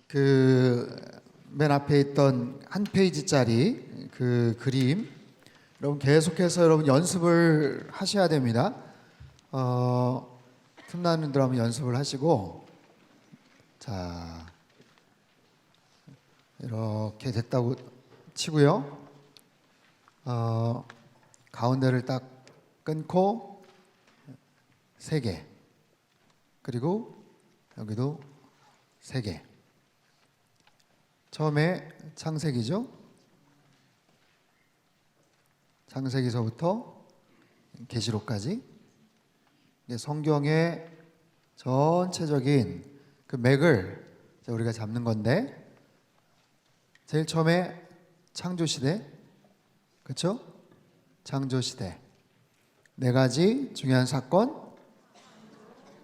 그 맨 앞에 있던 한 페이지짜리 그 그림, 여러분 계속해서 여러분 연습을 하셔야 됩니다. 틈나는 대로 한번 연습을 하시고, 자 이렇게 됐다고 치고요. 가운데를 딱 끊고 3개, 그리고 여기도 3개. 처음에 창세기죠. 창세기서부터 계시록까지 성경의 전체적인 그 맥을 우리가 잡는 건데, 제일 처음에 창조시대, 그렇죠? 창조시대 4가지 중요한 사건: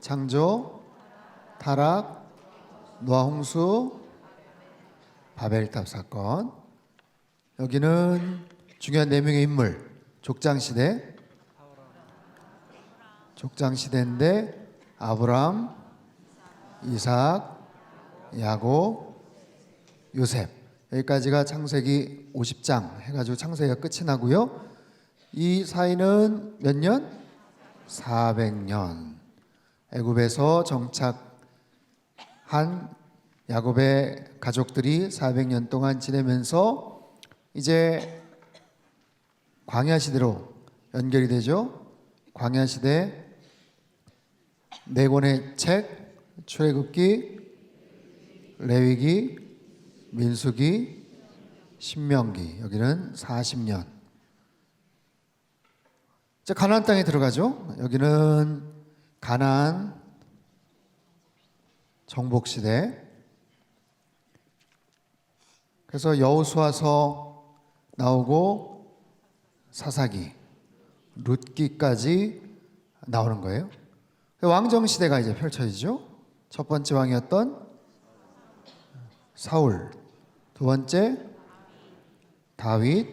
창조, 타락, 노아 홍수, 바벨탑 사건. 여기는 중요한 4명의 인물: 족장시대, 족장시대인데 아브람, 이삭, 야곱, 요셉. 여기까지가 창세기 50장 해가지고 창세기가 끝이 나고요. 이 사이는 몇 년? 400년. 애굽에서 정착한 야곱의 가족들이 400년 동안 지내면서 이제 광야 시대로 연결이 되죠. 광야 시대 4권의 책: 출애굽기, 레위기, 민수기, 신명기. 여기는 40년. 이제 가나안 땅에 들어가죠. 여기는 가나안 정복 시대. 그래서 여호수아서 나오고 사사기, 룻기까지 나오는 거예요. 왕정 시대가 이제 펼쳐지죠. 첫 번째 왕이었던 사울, 두 번째 다윗,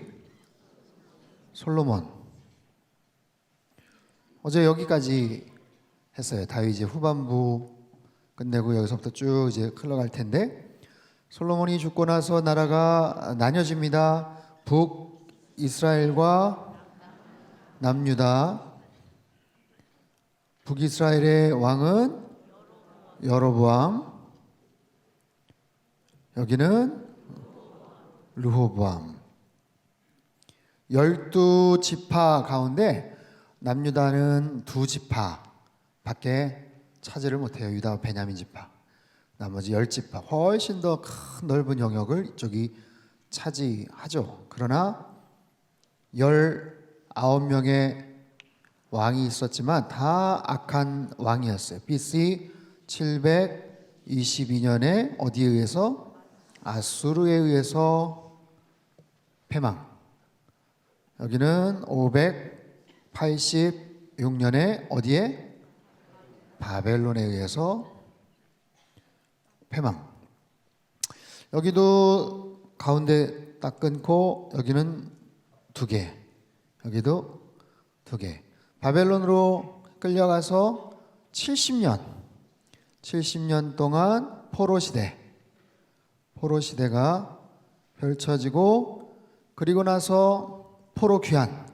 솔로몬. 어제 여기까지 했어요. 다윗 이제 후반부 끝내고 여기서부터 쭉 이제 흘러갈 텐데, 솔로몬이 죽고 나서 나라가 나뉘어집니다. 북이스라엘과 남유다. 북이스라엘의 왕은 여로보암, 여기는 르호보암. 12지파 가운데 남유다는 2지파 밖에 차지를 못해요. 유다와 베냐민 지파. 나머지 10지파, 훨씬 더 큰 넓은 영역을 이쪽이 차지하죠. 그러나 19명의 왕이 있었지만 다 악한 왕이었어요. BC 722년에 어디에 의해서? 아수르에 의해서 패망. 여기는 586년에 어디에? 바벨론에 의해서 패망. 여기도 가운데 딱 끊고 여기는 2개, 여기도 2개. 바벨론으로 끌려가서 70년 동안 포로 시대가 펼쳐지고, 그리고 나서 포로 귀환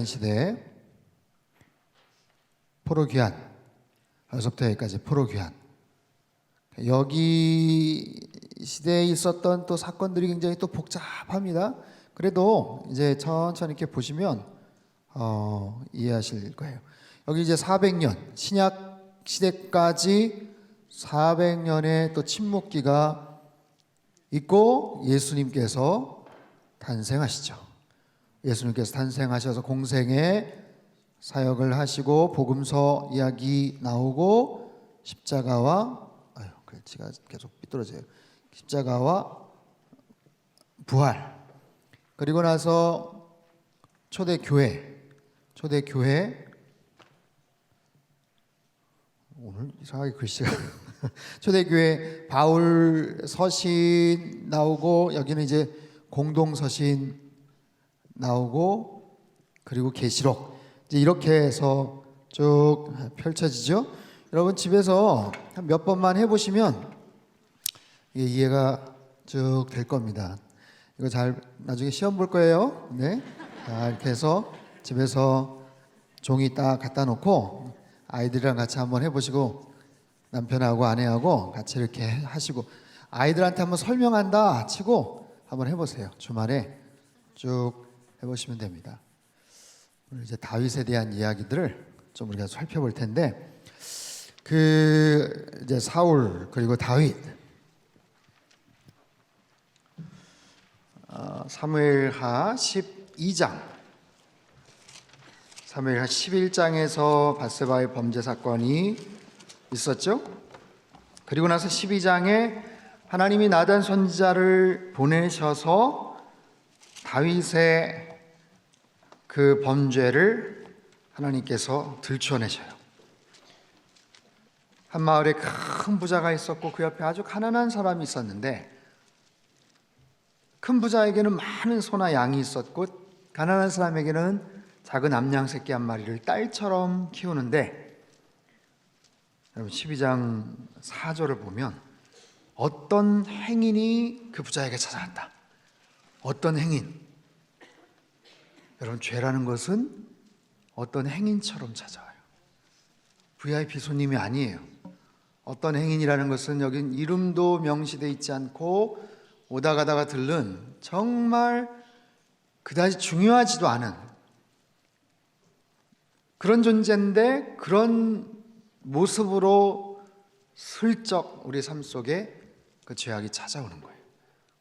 시대. 여기서부터 여기까지 포로 귀환. 여기 시대에 있었던 또 사건들이 굉장히 또 복잡합니다. 그래도 이제 천천히 이렇게 보시면 이해하실 거예요. 여기 이제 400년, 신약 시대까지 400년의 또 침묵기가 있고, 예수님께서 탄생하시죠. 예수님께서 탄생하셔서 공생의 사역을 하시고 복음서 이야기 나오고, 십자가와 글씨가 계속 삐뚤어져요. 십자가와 부활, 그리고 나서 초대교회. 오늘 이상하게 글씨가 초대교회 바울 서신 나오고, 여기는 이제 공동 서신 나오고, 그리고 계시록. 이제 이렇게 해서 쭉 펼쳐지죠. 여러분 집에서 한 몇 번만 해보시면 이게 이해가 쭉 될 겁니다. 이거 잘 나중에 시험 볼 거예요. 네. 자, 이렇게 해서 집에서 종이 딱 갖다 놓고 아이들이랑 같이 한번 해보시고 남편하고 아내하고 같이 이렇게 하시고 아이들한테 한번 설명한다 치고 한번 해보세요. 주말에 쭉 해보시면 됩니다. 오늘 이제 다윗에 대한 이야기들을 좀 우리가 살펴볼 텐데 이제 사울 그리고 다윗 사무엘하 12장 사무엘하 11장에서 밧세바의 범죄 사건이 있었죠. 그리고 나서 12장에 하나님이 나단 선지자를 보내셔서 다윗의 그 범죄를 하나님께서 들춰내셔요. 한 마을에 큰 부자가 있었고 그 옆에 아주 가난한 사람이 있었는데 큰 부자에게는 많은 소나 양이 있었고 가난한 사람에게는 작은 암양 새끼 한 마리를 딸처럼 키우는데 여러분 12장 4절을 보면 어떤 행인이 그 부자에게 찾아왔다. 어떤 행인? 여러분 죄라는 것은 어떤 행인처럼 찾아와요. VIP 손님이 아니에요. 어떤 행인이라는 것은 여긴 이름도 명시되어 있지 않고 오다 가다가 들른 정말 그다지 중요하지도 않은 그런 존재인데 그런 모습으로 슬쩍 우리 삶 속에 그 죄악이 찾아오는 거예요.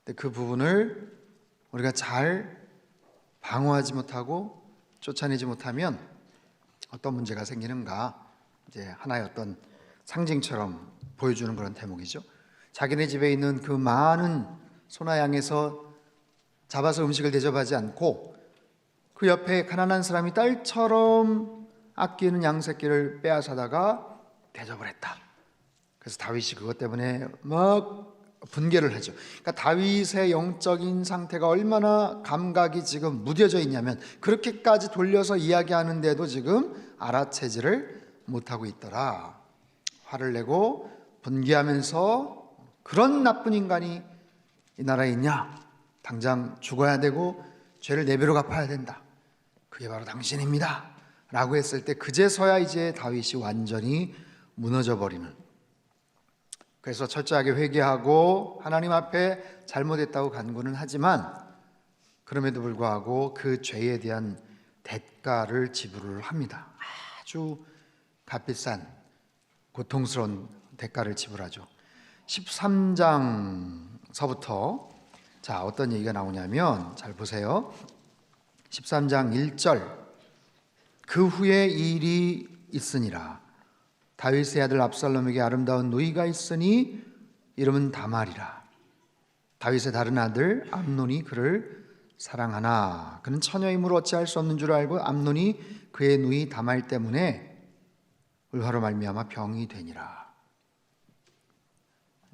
근데 그 부분을 우리가 잘 방어하지 못하고 쫓아내지 못하면 어떤 문제가 생기는가 이제 하나의 어떤 상징처럼 보여주는 그런 대목이죠. 자기네 집에 있는 그 많은 소나 양에서 잡아서 음식을 대접하지 않고 그 옆에 가난한 사람이 딸처럼 아끼는 양 새끼를 빼앗아다가 대접을 했다. 그래서 다윗이 그것 때문에 막 분개를 하죠. 그러니까 다윗의 영적인 상태가 얼마나 감각이 지금 무뎌져 있냐면 그렇게까지 돌려서 이야기하는데도 지금 알아채지를 못하고 있더라. 화를 내고 분개하면서 그런 나쁜 인간이 이 나라에 있냐? 당장 죽어야 되고 죄를 네 배로 갚아야 된다. 그게 바로 당신입니다. 라고 했을 때 그제서야 이제 다윗이 완전히 무너져 버리는. 그래서 철저하게 회개하고 하나님 앞에 잘못했다고 간구는 하지만 그럼에도 불구하고 그 죄에 대한 대가를 지불을 합니다. 아주 값비싼 고통스러운 대가를 지불하죠. 13장서부터 자 어떤 얘기가 나오냐면 잘 보세요. 13장 1절 그 후에 이 일이 있으니라 다윗의 아들 압살롬에게 아름다운 누이가 있으니 이름은 다말이라. 다윗의 다른 아들 암논이 그를 사랑하나 그는 처녀이므로 어찌할 수 없는 줄 알고 암논이 그의 누이 다말 때문에 울화로 말미암아 병이 되니라.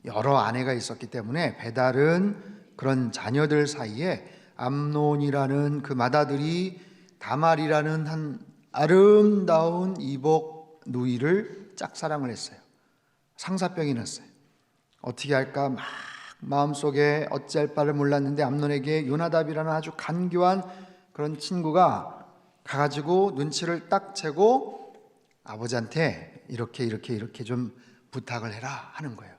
여러 아내가 있었기 때문에 배달은 그런 자녀들 사이에 암논이라는 그 맏아들이 다말이라는 한 아름다운 이복 누이를 짝사랑을 했어요. 상사병이 났어요. 어떻게 할까 막 마음속에 어찌할 바를 몰랐는데 암논에게 요나답이라는 아주 간교한 그런 친구가 가가지고 눈치를 딱 채고 아버지한테 이렇게 좀 부탁을 해라 하는 거예요.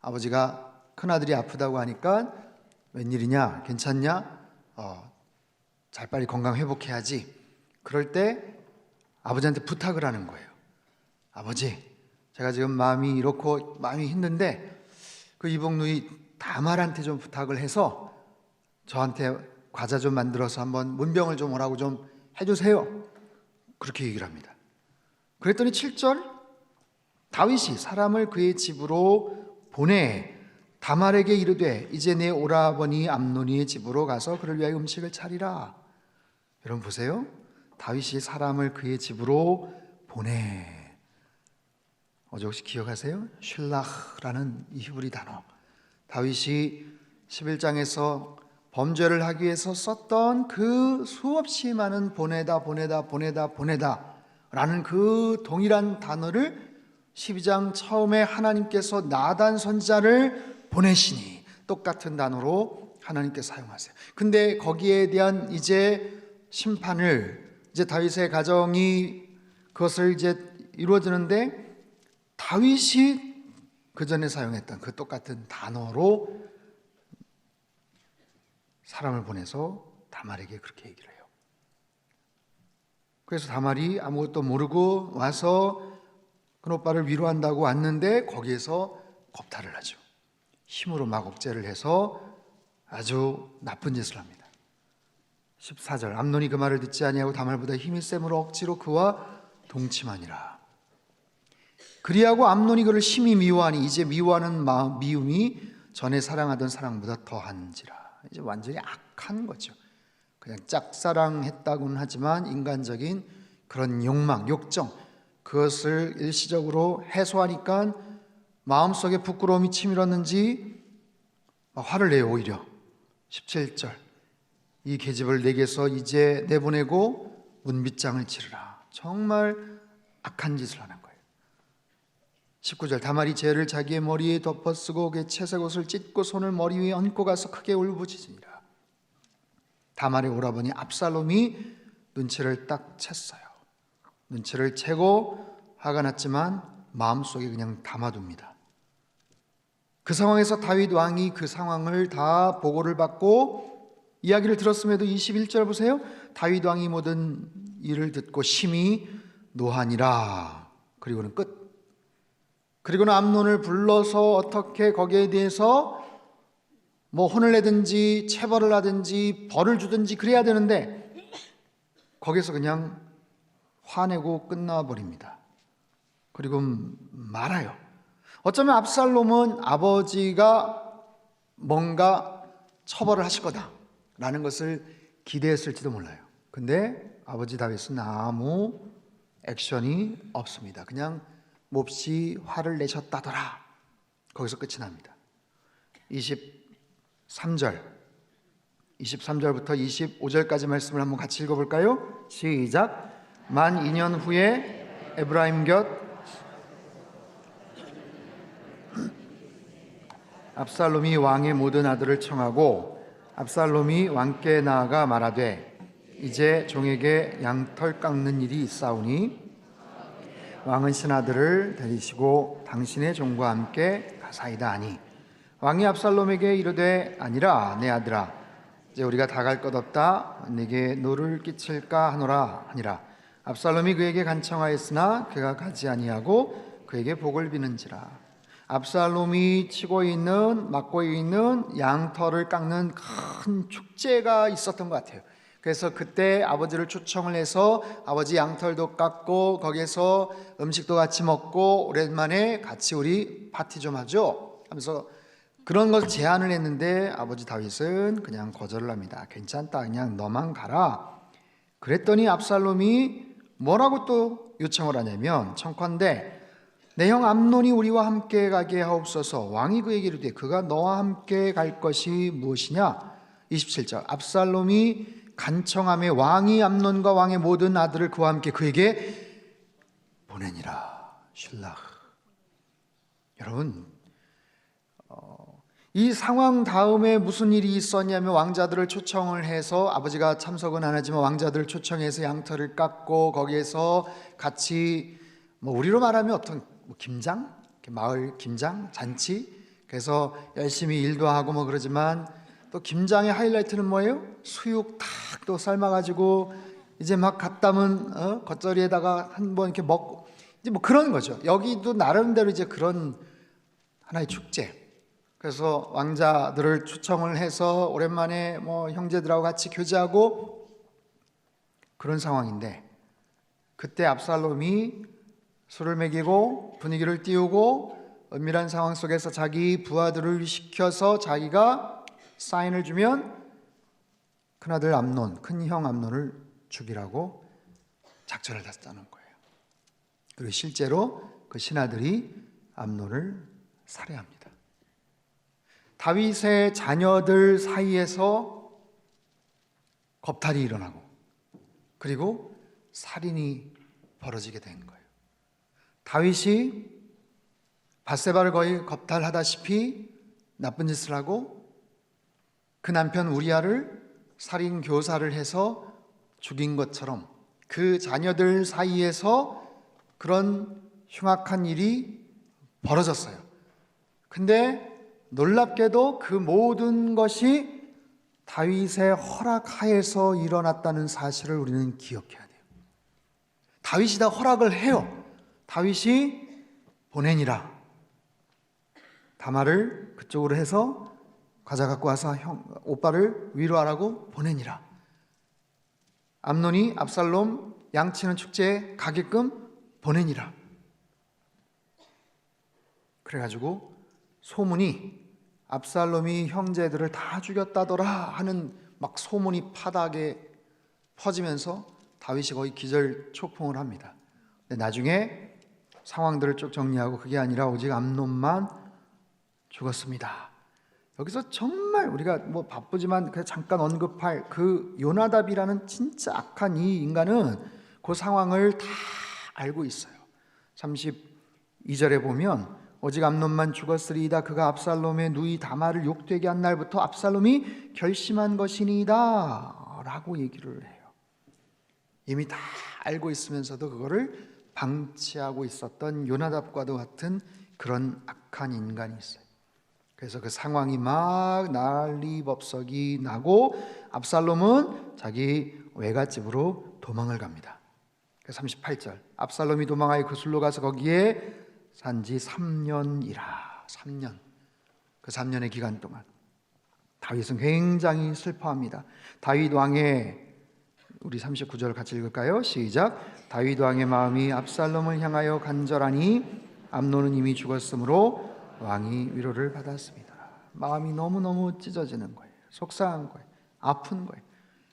아버지가 큰아들이 아프다고 하니까 웬일이냐 괜찮냐 잘 빨리 건강 회복해야지. 그럴 때 아버지한테 부탁을 하는 거예요. 아버지 제가 지금 마음이 이렇고 마음이 힘든데 그 이복 누이 다말한테 좀 부탁을 해서 저한테 과자 좀 만들어서 한번 문병을 좀 오라고 좀 해주세요. 그렇게 얘기를 합니다. 그랬더니 7절 다윗이 사람을 그의 집으로 보내 다말에게 이르되 이제 내 오라버니 암논이의 집으로 가서 그를 위하여 음식을 차리라. 여러분 보세요. 다윗이 사람을 그의 집으로 보내. 어제 혹시 기억하세요? 슐라흐라는 이 히브리 단어. 다윗이 11장에서 범죄를 하기 위해서 썼던 그 수없이 많은 보내다 라는 그 동일한 단어를 12장 처음에 하나님께서 나단 선지자를 보내시니 똑같은 단어로 하나님께서 사용하세요. 근데 거기에 대한 이제 심판을 이제 다윗의 가정이 그것을 이제 이루어지는데 다윗이 그 전에 사용했던 그 똑같은 단어로 사람을 보내서 다말에게 그렇게 얘기를 해요. 그래서 다말이 아무것도 모르고 와서 큰 오빠를 위로한다고 왔는데 거기에서 겁탈을 하죠. 힘으로 막 억제를 해서 아주 나쁜 짓을 합니다. 14절 암논이 그 말을 듣지 아니하고 다말보다 힘이 셈으로 억지로 그와 동침하니라. 그리하고 암논이 그를 심히 미워하니 이제 미워하는 미움이 전에 사랑하던 사랑보다 더한지라. 이제 완전히 악한 거죠. 그냥 짝사랑했다고는 하지만 인간적인 그런 욕망, 욕정 그것을 일시적으로 해소하니까 마음속에 부끄러움이 치밀었는지 화를 내요. 오히려 17절 이 계집을 내게서 이제 내보내고 문빗장을 치르라. 정말 악한 짓을 하는 거예요. 19절 다말이 재를 자기의 머리에 덮어쓰고 그의 채색 옷을 찢고 손을 머리 위에 얹고 가서 크게 울부짖으니라. 다말의 오라버니 압살롬이 눈치를 딱 챘어요. 눈치를 채고 화가 났지만 마음속에 그냥 담아둡니다. 그 상황에서 다윗 왕이 그 상황을 다 보고를 받고 이야기를 들었음에도 21절 보세요. 다윗 왕이 모든 일을 듣고 심히 노하니라. 그리고는 끝. 그리고는 암논을 불러서 어떻게 거기에 대해서 뭐 혼을 내든지 체벌을 하든지 벌을 주든지 그래야 되는데 거기서 그냥 화내고 끝나버립니다. 그리고 말아요. 어쩌면 압살롬은 아버지가 뭔가 처벌을 하실 거다라는 것을 기대했을지도 몰라요. 근데 아버지 다윗은 아무 액션이 없습니다. 그냥 몹시 화를 내셨다더라. 거기서 끝이 납니다. 23절부터 25절까지 말씀을 한번 같이 읽어볼까요? 시작. 만 2년 후에 에브라임 곁 압살롬이 왕의 모든 아들을 청하고 압살롬이 왕께 나아가 말하되 이제 종에게 양털 깎는 일이 있사오니 왕은 신하들을 데리시고 당신의 종과 함께 가사이다 하니 왕이 압살롬에게 이르되 아니라 내 아들아 이제 우리가 다 갈 것 없다 네게 노를 끼칠까 하노라 하니라. 압살롬이 그에게 간청하였으나 그가 가지 아니하고 그에게 복을 비는지라. 압살롬이 맡고 있는 양털을 깎는 큰 축제가 있었던 것 같아요. 그래서 그때 아버지를 초청을 해서 아버지 양털도 깎고 거기에서 음식도 같이 먹고 오랜만에 같이 우리 파티 좀 하죠 하면서 그런 것을 제안을 했는데 아버지 다윗은 그냥 거절을 합니다. 괜찮다, 그냥 너만 가라. 그랬더니 압살롬이 뭐라고 또 요청을 하냐면 청컨대 내 형 암논이 우리와 함께 가게 하옵소서. 왕이 그에게 이르되 그가 너와 함께 갈 것이 무엇이냐. 27절 압살롬이 간청하매 왕이 암논과 왕의 모든 아들을 그와 함께 그에게 보내니라. 슐라흐. 여러분 이 상황 다음에 무슨 일이 있었냐면 왕자들을 초청을 해서 아버지가 참석은 안 하지만 왕자들을 초청해서 양털을 깎고 거기에서 같이 뭐 우리로 말하면 어떤 김장? 마을 김장? 잔치? 그래서 열심히 일도 하고 뭐 그러지만 또 김장의 하이라이트는 뭐예요? 수육 탁 또 삶아가지고 이제 막 갓 담은 겉절이에다가 한번 이렇게 먹고 이제 뭐 그런 거죠. 여기도 나름대로 이제 그런 하나의 축제. 그래서 왕자들을 초청을 해서 오랜만에 뭐 형제들하고 같이 교제하고 그런 상황인데 그때 압살롬이 술을 먹이고 분위기를 띄우고 은밀한 상황 속에서 자기 부하들을 시켜서 자기가 사인을 주면 큰아들 암논, 큰형 암논을 죽이라고 작전을 짰다는 거예요. 그리고 실제로 그 신하들이 암논을 살해합니다. 다윗의 자녀들 사이에서 겁탈이 일어나고 그리고 살인이 벌어지게 된 거예요. 다윗이 밧세바를 거의 겁탈하다시피 나쁜 짓을 하고 그 남편 우리아를 살인 교사를 해서 죽인 것처럼 그 자녀들 사이에서 그런 흉악한 일이 벌어졌어요. 근데 놀랍게도 그 모든 것이 다윗의 허락하에서 일어났다는 사실을 우리는 기억해야 돼요. 다윗이 다 허락을 해요. 다윗이 보내니라. 다말을 그쪽으로 해서 과자 갖고 와서 오빠를 위로하라고 보내니라. 암논이 압살롬 양치는 축제에 가게끔 보내니라. 그래가지고 소문이 압살롬이 형제들을 다 죽였다더라 하는 막 소문이 파닥에 퍼지면서 다윗이 거의 기절초풍을 합니다. 근데 나중에 상황들을 쭉 정리하고 그게 아니라 오직 암논만 죽었습니다. 여기서 정말 우리가 뭐 바쁘지만 그냥 잠깐 언급할 그 요나답이라는 진짜 악한 이 인간은 그 상황을 다 알고 있어요. 32절에 보면 오직 암논만 죽었으리이다. 그가 압살롬의 누이 다말을 욕되게 한 날부터 압살롬이 결심한 것이니이다 라고 얘기를 해요. 이미 다 알고 있으면서도 그거를 방치하고 있었던 요나답과도 같은 그런 악한 인간이 있어요. 그래서 그 상황이 막 난리법석이 나고 압살롬은 자기 외갓집으로 도망을 갑니다. 38절 압살롬이 도망하여 그술로 가서 거기에 산지 3년이라. 3년. 그 3년의 기간 동안 다윗은 굉장히 슬퍼합니다. 다윗 왕의 우리 39절 같이 읽을까요? 시작. 다윗 왕의 마음이 압살롬을 향하여 간절하니 암논은 이미 죽었으므로 왕이 위로를 받았습니다. 마음이 너무너무 찢어지는 거예요. 속상한 거예요. 아픈 거예요.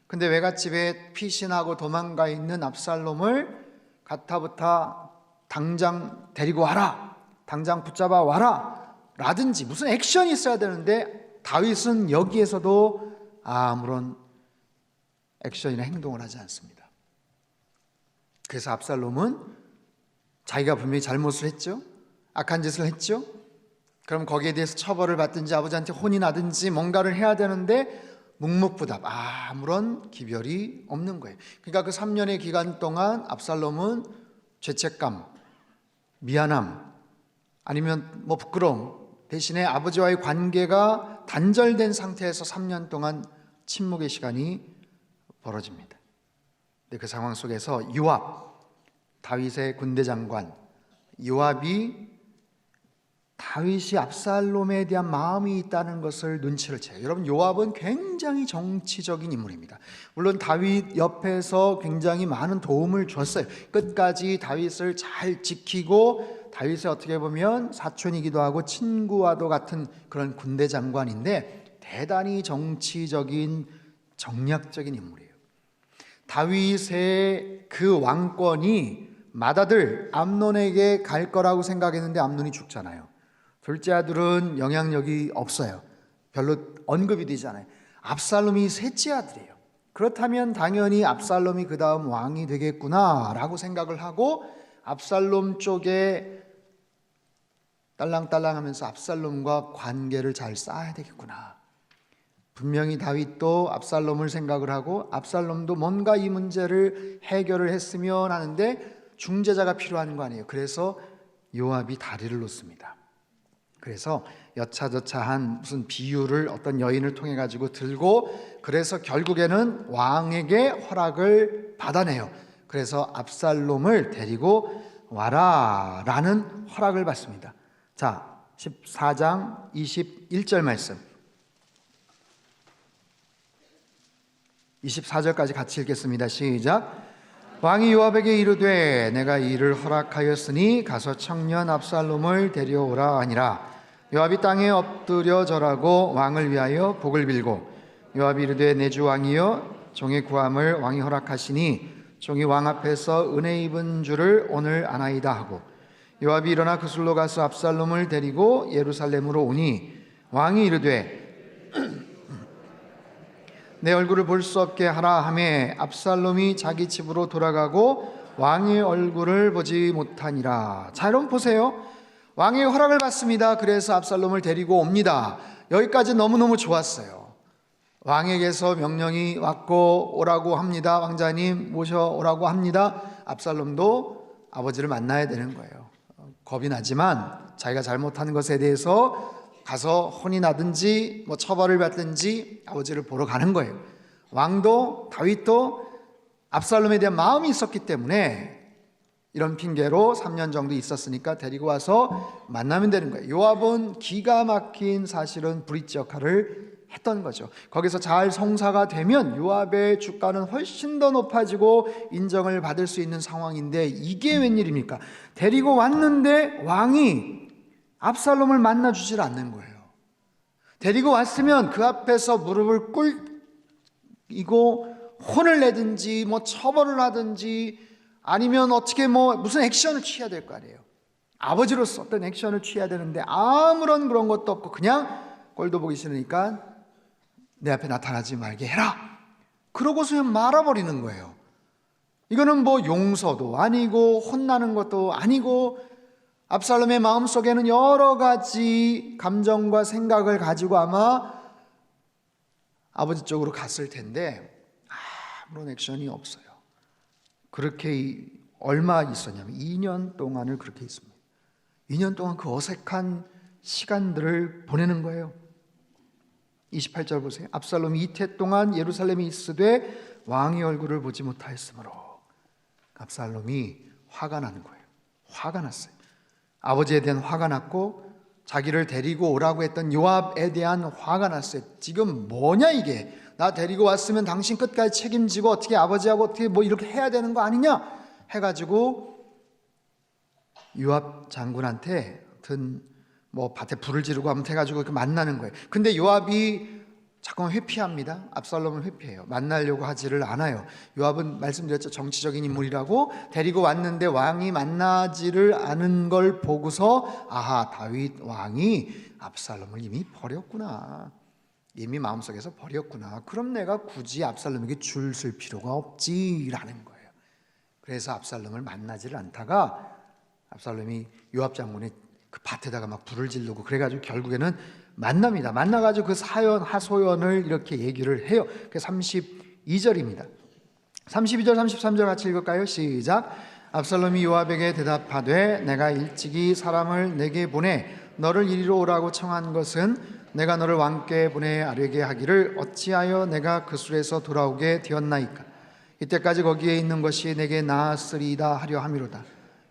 근데 외갓집에 피신하고 도망가 있는 압살롬을 가타부타 당장 데리고 와라, 당장 붙잡아 와라 라든지 무슨 액션이 있어야 되는데 다윗은 여기에서도 아무런 액션이나 행동을 하지 않습니다. 그래서 압살롬은 자기가 분명히 잘못을 했죠, 악한 짓을 했죠. 그럼 거기에 대해서 처벌을 받든지 아버지한테 혼이 나든지 뭔가를 해야 되는데 묵묵부답, 아무런 기별이 없는 거예요. 그러니까 그 3년의 기간 동안 압살롬은 죄책감, 미안함, 아니면 뭐 부끄러움 대신에 아버지와의 관계가 단절된 상태에서 3년 동안 침묵의 시간이 벌어집니다. 근데 그 상황 속에서 요압, 다윗의 군대 장관 요압이 다윗이 압살롬에 대한 마음이 있다는 것을 눈치를 채요. 여러분, 요압은 굉장히 정치적인 인물입니다. 물론 다윗 옆에서 굉장히 많은 도움을 줬어요. 끝까지 다윗을 잘 지키고 다윗의 어떻게 보면 사촌이기도 하고 친구와도 같은 그런 군대 장관인데 대단히 정치적인 정략적인 인물이에요. 다윗의 그 왕권이 맏아들 암논에게 갈 거라고 생각했는데 암논이 죽잖아요. 둘째 아들은 영향력이 없어요. 별로 언급이 되지 않아요. 압살롬이 셋째 아들이에요. 그렇다면 당연히 압살롬이 그 다음 왕이 되겠구나 라고 생각을 하고 압살롬 쪽에 딸랑딸랑하면서 압살롬과 관계를 잘 쌓아야 되겠구나. 분명히 다윗도 압살롬을 생각을 하고 압살롬도 뭔가 이 문제를 해결을 했으면 하는데 중재자가 필요한 거 아니에요. 그래서 요압이 다리를 놓습니다. 그래서 여차저차한 무슨 비유를 어떤 여인을 통해 가지고 들고 그래서 결국에는 왕에게 허락을 받아내요. 그래서 압살롬을 데리고 와라 라는 허락을 받습니다. 자, 14장 21절 말씀 24절까지 같이 읽겠습니다. 시작. 왕이 요압에게 이르되 내가 이를 허락하였으니 가서 청년 압살롬을 데려오라 하니라. 요압이 땅에 엎드려 절하고 왕을 위하여 복을 빌고 요압이 이르되 내 주 왕이여 종의 구함을 왕이 허락하시니 종이 왕 앞에서 은혜 입은 줄을 오늘 아나이다 하고 요압이 일어나 그술로 가서 압살롬을 데리고 예루살렘으로 오니 왕이 이르되 내 얼굴을 볼 수 없게 하라 하매 압살롬이 자기 집으로 돌아가고 왕의 얼굴을 보지 못하니라. 자, 여러분 보세요. 왕의 허락을 받습니다. 그래서 압살롬을 데리고 옵니다. 여기까지 너무너무 좋았어요. 왕에게서 명령이 왔고 오라고 합니다. 왕자님 모셔오라고 합니다. 압살롬도 아버지를 만나야 되는 거예요. 겁이 나지만 자기가 잘못한 것에 대해서 가서 혼이 나든지 뭐 처벌을 받든지 아버지를 보러 가는 거예요. 왕도 다윗도 압살롬에 대한 마음이 있었기 때문에 이런 핑계로 3년 정도 있었으니까 데리고 와서 만나면 되는 거예요. 요압은 기가 막힌 사실은 브릿지 역할을 했던 거죠. 거기서 잘 성사가 되면 요압의 주가는 훨씬 더 높아지고 인정을 받을 수 있는 상황인데 이게 웬일입니까? 데리고 왔는데 왕이 압살롬을 만나주질 않는 거예요. 데리고 왔으면 그 앞에서 무릎을 꿇이고 혼을 내든지 뭐 처벌을 하든지 아니면 어떻게 뭐 무슨 액션을 취해야 될 거 아니에요. 아버지로서 어떤 액션을 취해야 되는데 아무런 그런 것도 없고 그냥 꼴도 보기 싫으니까 내 앞에 나타나지 말게 해라. 그러고서 그냥 말아버리는 거예요. 이거는 뭐 용서도 아니고 혼나는 것도 아니고 압살롬의 마음속에는 여러 가지 감정과 생각을 가지고 아마 아버지 쪽으로 갔을 텐데 아무런 액션이 없어요. 그렇게 얼마 있었냐면 2년 동안을 그렇게 있습니다. 2년 동안 그 어색한 시간들을 보내는 거예요. 28절 보세요. 압살롬이 이태 동안 예루살렘에 있으되 왕의 얼굴을 보지 못하였으므로 압살롬이 화가 나는 거예요. 화가 났어요. 아버지에 대한 화가 났고 자기를 데리고 오라고 했던 요압에 대한 화가 났어요. 지금 뭐냐 이게. 나 데리고 왔으면 당신 끝까지 책임지고 어떻게 아버지하고 어떻게 뭐 이렇게 해야 되는 거 아니냐 해가지고 요압 장군한테 뭐 밭에 불을 지르고 하면 해가지고 이렇게 만나는 거예요. 근데 요압이 자꾸만 회피합니다. 압살롬을 회피해요. 만나려고 하지를 않아요. 요압은 말씀드렸죠. 정치적인 인물이라고. 데리고 왔는데 왕이 만나지를 않은 걸 보고서 아하, 다윗 왕이 압살롬을 이미 버렸구나. 이미 마음속에서 버렸구나. 그럼 내가 굳이 압살롬에게 줄 쓸 필요가 없지라는 거예요. 그래서 압살롬을 만나지를 않다가 압살롬이 요압 장군의 그 밭에다가 막 불을 지르고 그래가지고 결국에는 만납니다. 만나가지고 그 사연 하소연을 이렇게 얘기를 해요. 그게 32절입니다. 32절 33절 같이 읽을까요? 시작. 압살롬이 요압에게 대답하되 내가 일찍이 사람을 내게 보내 너를 이리로 오라고 청한 것은 내가 너를 왕께 보내 아뢰게 하기를 어찌하여 내가 그 술에서 돌아오게 되었나이까. 이때까지 거기에 있는 것이 내게 나았으리이다 하려 함이로다.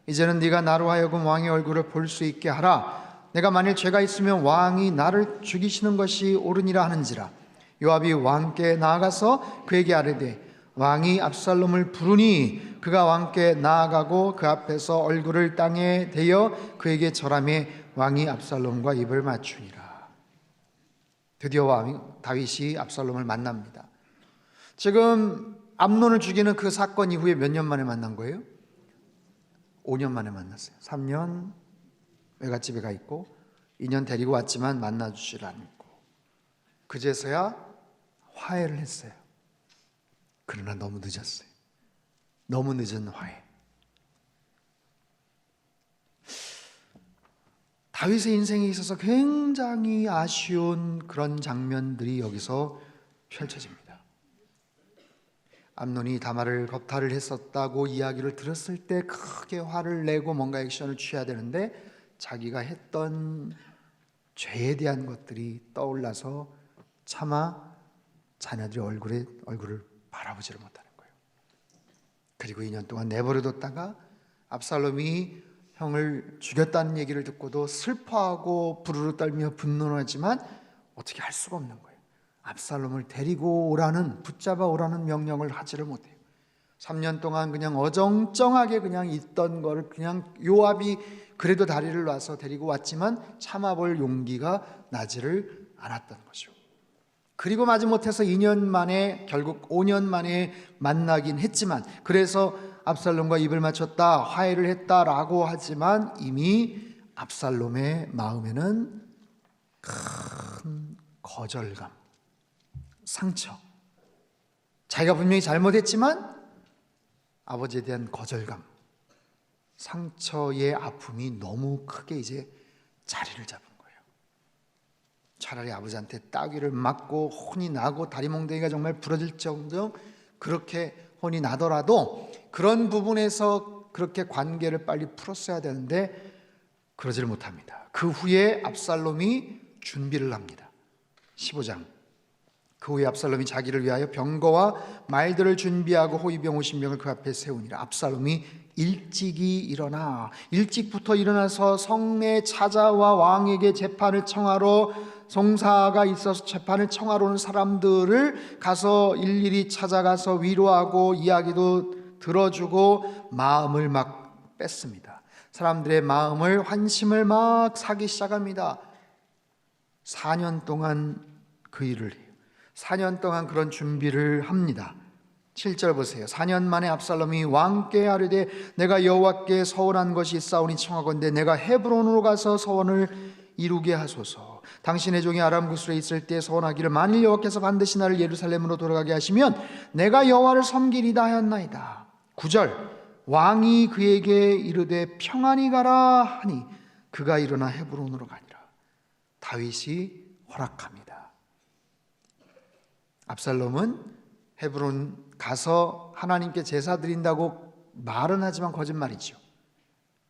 이제는 네가 나로 하여금 왕의 얼굴을 볼 수 있게 하라. 내가 만일 죄가 있으면 왕이 나를 죽이시는 것이 옳으니라 하는지라. 요압이 왕께 나아가서 그에게 아뢰되 왕이 압살롬을 부르니 그가 왕께 나아가고 그 앞에서 얼굴을 땅에 대어 그에게 절하매 왕이 압살롬과 입을 맞추니라. 드디어 다윗이 압살롬을 만납니다. 지금 암논을 죽이는 그 사건 이후에 몇 년 만에 만난 거예요? 5년 만에 만났어요. 3년 외갓집에 가 있고 2년 데리고 왔지만 만나주질 않고 그제서야 화해를 했어요. 그러나 너무 늦었어요. 너무 늦은 화해. 다윗의 인생에 있어서 굉장히 아쉬운 그런 장면들이 여기서 펼쳐집니다. 암논이 다말을 겁탈을 했었다고 이야기를 들었을 때 크게 화를 내고 뭔가 액션을 취해야 되는데 자기가 했던 죄에 대한 것들이 떠올라서 차마 자녀들의 얼굴을 바라보지를 못하는 거예요. 그리고 2년 동안 내버려뒀다가 압살롬이 형을 죽였다는 얘기를 듣고도 슬퍼하고 부르르 떨며 분노하지만 어떻게 할 수가 없는 거예요. 압살롬을 데리고 오라는, 붙잡아 오라는 명령을 하지를 못해요. 3년 동안 그냥 어정쩡하게 그냥 있던 거를 그냥 요압이 그래도 다리를 놔서 데리고 왔지만 참아볼 용기가 나지를 않았던 거죠. 그리고 마지못해서 2년 만에 결국 5년 만에 만나긴 했지만 그래서 압살롬과 입을 맞췄다, 화해를 했다라고 하지만 이미 압살롬의 마음에는 큰 거절감, 상처, 자기가 분명히 잘못했지만 아버지에 대한 거절감, 상처의 아픔이 너무 크게 이제 자리를 잡은 거예요. 차라리 아버지한테 따귀를 맞고 혼이 나고 다리몽둥이가 정말 부러질 정도 그렇게 혼이 나더라도 그런 부분에서 그렇게 관계를 빨리 풀었어야 되는데 그러지를 못합니다. 그 후에 압살롬이 준비를 합니다. 15장. 그 후에 압살롬이 자기를 위하여 병거와 말들을 준비하고 호위병 50명을 그 앞에 세우니라. 압살롬이 일찍이 일어나 일찍부터 일어나서 성내에 찾아와 왕에게 재판을 청하러 송사가 있어서 재판을 청하러 오는 사람들을 가서 일일이 찾아가서 위로하고 이야기도 들어주고 마음을 막 뺐습니다. 사람들의 마음을 환심을 막 사기 시작합니다. 4년 동안 그 일을 해요. 4년 동안 그런 준비를 합니다. 7절 보세요. 4년 만에 압살롬이 왕께 아뢰되 내가 여호와께 서원한 것이 있사오니 청하건대 내가 헤브론으로 가서 서원을 이루게 하소서. 당신의 종이 아람 구술에 있을 때 서원하기를 만일 여호와께서 반드시 나를 예루살렘으로 돌아가게 하시면 내가 여호와를 섬기리다 하였나이다. 9절 왕이 그에게 이르되 평안히 가라 하니 그가 일어나 헤브론으로 가니라. 다윗이 허락합니다. 압살롬은 헤브론 가서 하나님께 제사 드린다고 말은 하지만 거짓말이죠.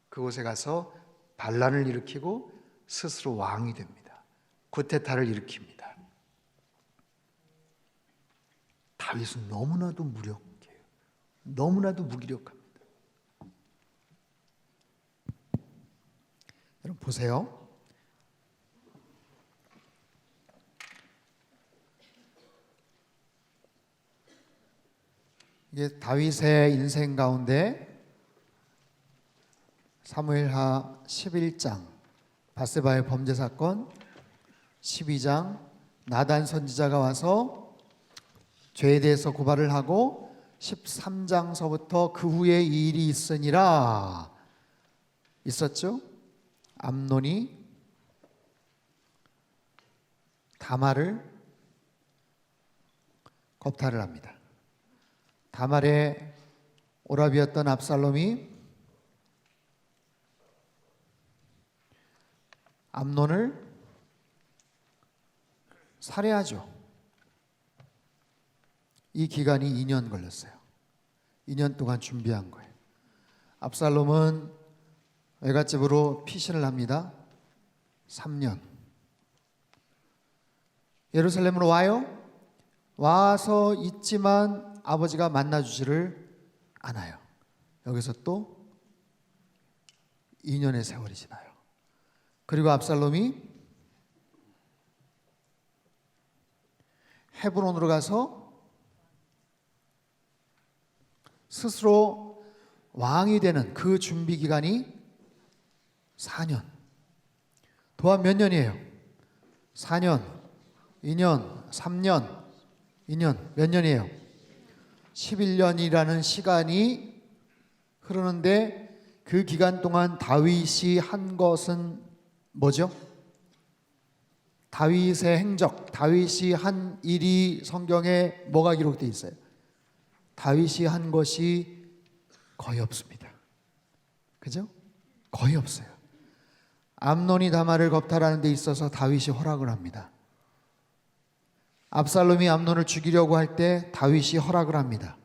그곳에 가서 반란을 일으키고 스스로 왕이 됩니다. 구테타를 일으킵니다. 다윗은 너무나도 무력해요. 너무나도 무기력합니다. 여러분 보세요. 이게 다윗의 인생 가운데 사무엘하 11장 밧세바의 범죄 사건, 12장 나단 선지자가 와서 죄에 대해서 고발을 하고 13장서부터 그 후에 이 일이 있으니라 있었죠. 암논이 다말을 겁탈을 합니다. 다말의 오라비였던 압살롬이 암논을 살해하죠. 이 기간이 2년 걸렸어요. 2년 동안 준비한 거예요. 압살롬은 외갓집으로 피신을 합니다. 3년. 예루살렘으로 와요. 와서 있지만 아버지가 만나주지를 않아요. 여기서 또 2년의 세월이 지나요. 그리고 압살롬이 헤브론으로 가서 스스로 왕이 되는 그 준비 기간이 4년. 도합 몇 년이에요? 4년, 2년, 3년, 2년. 몇 년이에요? 11년이라는 시간이 흐르는데 그 기간 동안 다윗이 한 것은 뭐죠? 다윗의 행적, 다윗이 한 일이 성경에 뭐가 기록되어 있어요? 다윗이 한 것이 거의 없습니다. 그죠? 거의 없어요. 암논이 다말을 겁탈하는 데 있어서 다윗이 허락을 합니다. 압살롬이 암논을 죽이려고 할 때 다윗이 허락을 합니다.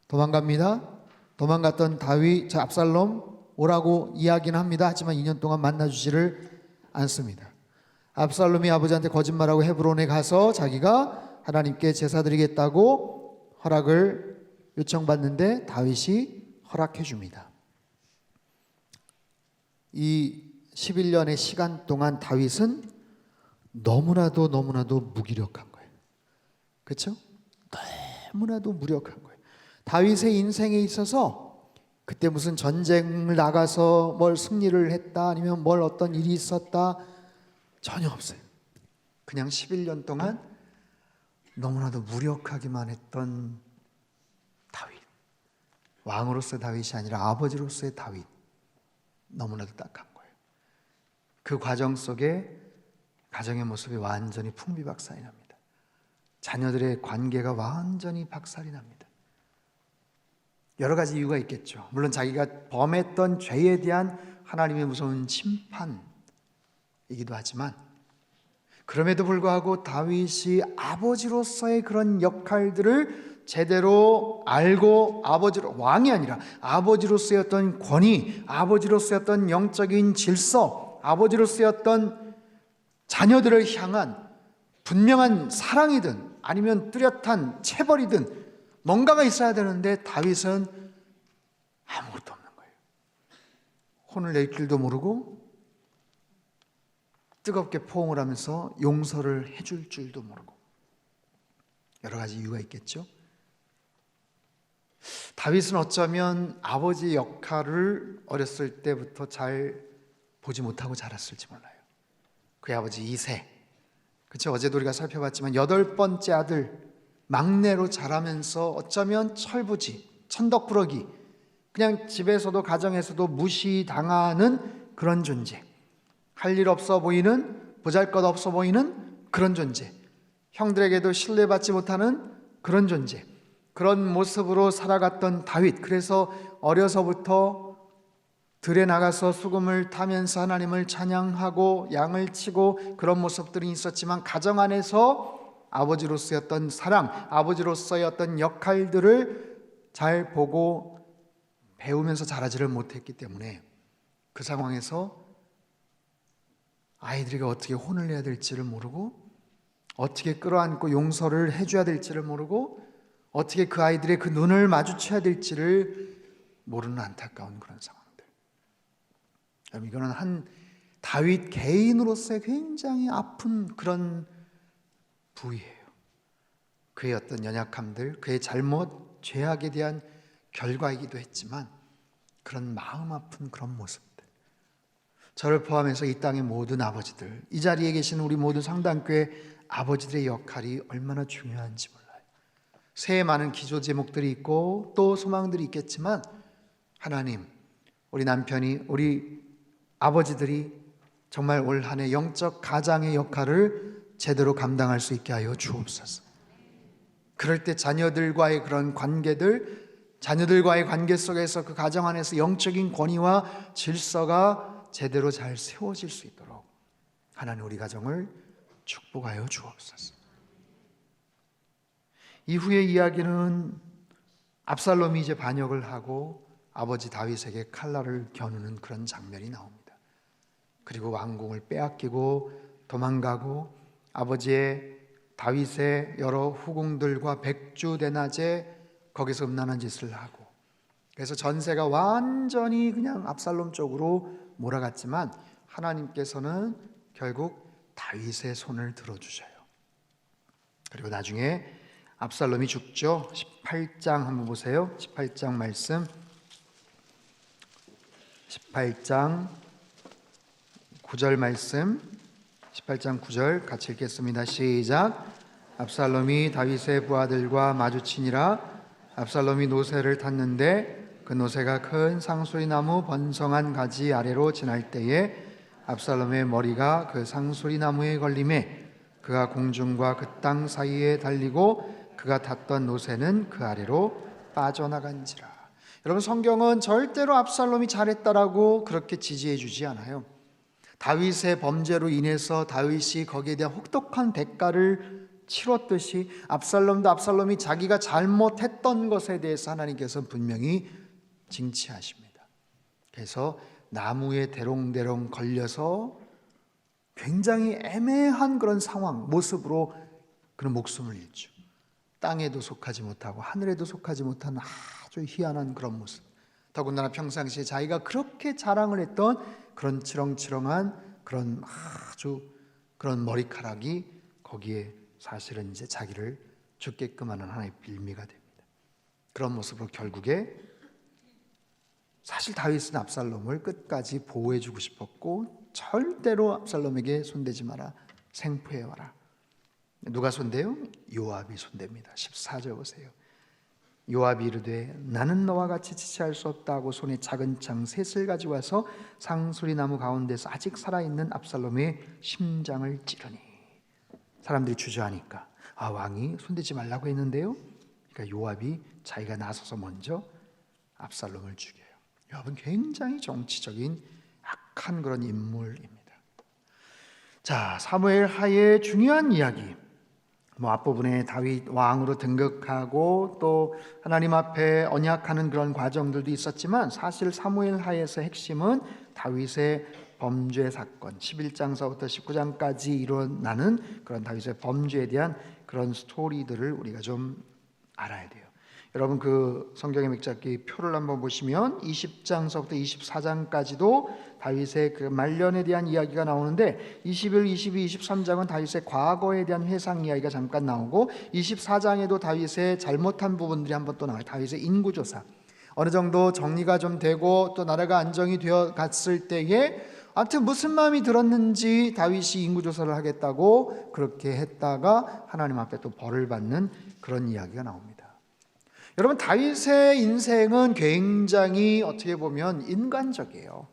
도망갑니다. 도망갔던 압살롬 오라고 이야기는 합니다. 하지만 2년 동안 만나주지를 않습니다. 압살롬이 아버지한테 거짓말하고 헤브론에 가서 자기가 하나님께 제사 드리겠다고 허락을 요청받는데 다윗이 허락해 줍니다. 이 11년의 시간 동안 다윗은 너무나도 무기력한 거예요. 그렇죠? 너무나도 무력한 거예요. 다윗의 인생에 있어서 그때 무슨 전쟁을 나가서 뭘 승리를 했다 아니면 뭘 어떤 일이 있었다 전혀 없어요. 그냥 11년 동안 너무나도 무력하기만 했던 다윗. 왕으로서의 다윗이 아니라 아버지로서의 다윗. 너무나도 딱한 거예요. 그 과정 속에 가정의 모습이 완전히 풍비박산이 납니다. 자녀들의 관계가 완전히 박살이 납니다. 여러 가지 이유가 있겠죠. 물론 자기가 범했던 죄에 대한 하나님의 무서운 심판, 하지만 그럼에도 불구하고 다윗이 아버지로서의 그런 역할들을 제대로 알고 왕이 아니라 아버지로서의 어떤 권위, 아버지로서의 어떤 영적인 질서, 아버지로서의 어떤 자녀들을 향한 분명한 사랑이든 아니면 뚜렷한 체벌이든 뭔가가 있어야 되는데 다윗은 아무것도 없는 거예요. 혼을 낼 줄도 모르고 뜨겁게 포옹을 하면서 용서를 해줄 줄도 모르고, 여러 가지 이유가 있겠죠. 다윗은 어쩌면 아버지 역할을 어렸을 때부터 잘 보지 못하고 자랐을지 몰라요. 그의 아버지 이새, 그렇죠? 어제도 우리가 살펴봤지만 8번째 아들, 막내로 자라면서 어쩌면 철부지, 천덕꾸러기, 그냥 집에서도 가정에서도 무시당하는 그런 존재, 할 일 없어 보이는, 보잘것없어 보이는 그런 존재, 형들에게도 신뢰받지 못하는 그런 존재, 그런 모습으로 살아갔던 다윗. 그래서 어려서부터 들에 나가서 수금을 타면서 하나님을 찬양하고 양을 치고 그런 모습들이 있었지만, 가정 안에서 아버지로서의 어떤 사랑, 아버지로서의 어떤 역할들을 잘 보고 배우면서 자라지를 못했기 때문에 그 상황에서 아이들에게 어떻게 혼을 내야 될지를 모르고, 어떻게 끌어안고 용서를 해줘야 될지를 모르고, 어떻게 그 아이들의 그 눈을 마주쳐야 될지를 모르는 안타까운 그런 상황들. 여러분, 이거는 한 다윗 개인으로서의 굉장히 아픈 그런 부위예요. 그의 어떤 연약함들, 그의 잘못, 죄악에 대한 결과이기도 했지만 그런 마음 아픈 그런 모습들, 저를 포함해서 이 땅의 모든 아버지들, 이 자리에 계신 우리 모든 상당교회 아버지들의 역할이 얼마나 중요한지 몰라요. 새해 많은 기도 제목들이 있고 또 소망들이 있겠지만, 하나님, 우리 남편이, 우리 아버지들이 정말 올 한 해 영적 가장의 역할을 제대로 감당할 수 있게 하여 주옵소서. 그럴 때 자녀들과의 그런 관계들, 자녀들과의 관계 속에서 그 가정 안에서 영적인 권위와 질서가 제대로 잘 세워질 수 있도록 하나님 우리 가정을 축복하여 주옵소서. 이후의 이야기는 압살롬이 이제 반역을 하고 아버지 다윗에게 칼날을 겨누는 그런 장면이 나옵니다. 그리고 왕궁을 빼앗기고 도망가고 아버지의 다윗의 여러 후궁들과 백주대낮에 거기서 음란한 짓을 하고, 그래서 전세가 완전히 그냥 압살롬 쪽으로 몰아갔지만 하나님께서는 결국 다윗의 손을 들어주셔요. 그리고 나중에 압살롬이 죽죠. 18장 한번 보세요. 18장 말씀, 18장 9절 말씀, 18장 9절 같이 읽겠습니다. 시작. 압살롬이 다윗의 부하들과 마주치니라. 압살롬이 노새를 탔는데 그 노새가 큰 상수리나무 번성한 가지 아래로 지날 때에 압살롬의 머리가 그 상수리나무에 걸림에 그가 공중과 그 땅 사이에 달리고 그가 탔던 노새는 그 아래로 빠져나간지라. 여러분, 성경은 절대로 압살롬이 잘했다라고 그렇게 지지해 주지 않아요. 다윗의 범죄로 인해서 다윗이 거기에 대한 혹독한 대가를 치렀듯이 압살롬도 압살롬이 자기가 잘못했던 것에 대해서 하나님께서 분명히 징치하십니다. 그래서 나무에 대롱대롱 걸려서 굉장히 애매한 그런 상황, 모습으로 그런 목숨을 잃죠. 땅에도 속하지 못하고 하늘에도 속하지 못한 아주 희한한 그런 모습. 더군다나 평상시에 자기가 그렇게 자랑을 했던 그런 치렁치렁한 그런 아주 그런 머리카락이 거기에 사실은 이제 자기를 죽게끔 하는 하나의 빌미가 됩니다. 그런 모습으로 결국에 사실 다윗은 압살롬을 끝까지 보호해주고 싶었고 절대로 압살롬에게 손대지 마라, 생포해와라. 누가 손대요? 요압이 손댑니다. 14절 보세요. 요압이 이르되 나는 너와 같이 지체할 수 없다 하고 손에 작은 창 셋을 가지고 와서 상수리나무 가운데서 아직 살아있는 압살롬의 심장을 찌르니. 사람들이 주저하니까 왕이 손대지 말라고 했는데요. 그러니까 요압이 자기가 나서서 먼저 압살롬을 죽여요. 요압은 굉장히 정치적인 악한 그런 인물입니다. 자, 사무엘 하의 중요한 이야기. 앞부분에 다윗 왕으로 등극하고 또 하나님 앞에 언약하는 그런 과정들도 있었지만, 사실 사무엘 하에서 핵심은 다윗의 범죄 사건, 11장서부터 19장까지 일어나는 그런 다윗의 범죄에 대한 그런 스토리들을 우리가 좀 알아야 돼요. 여러분, 그 성경의 맥잡기 표를 한번 보시면 20장서부터 24장까지도 다윗의 그 말년에 대한 이야기가 나오는데, 21, 22, 23장은 다윗의 과거에 대한 회상 이야기가 잠깐 나오고, 24장에도 다윗의 잘못한 부분들이 한번 또 나와요. 다윗의 인구조사, 어느 정도 정리가 좀 되고 또 나라가 안정이 되어 갔을 때에 아무튼 무슨 마음이 들었는지 다윗이 인구조사를 하겠다고 그렇게 했다가 하나님 앞에 또 벌을 받는 그런 이야기가 나옵니다. 여러분, 다윗의 인생은 굉장히 어떻게 보면 인간적이에요.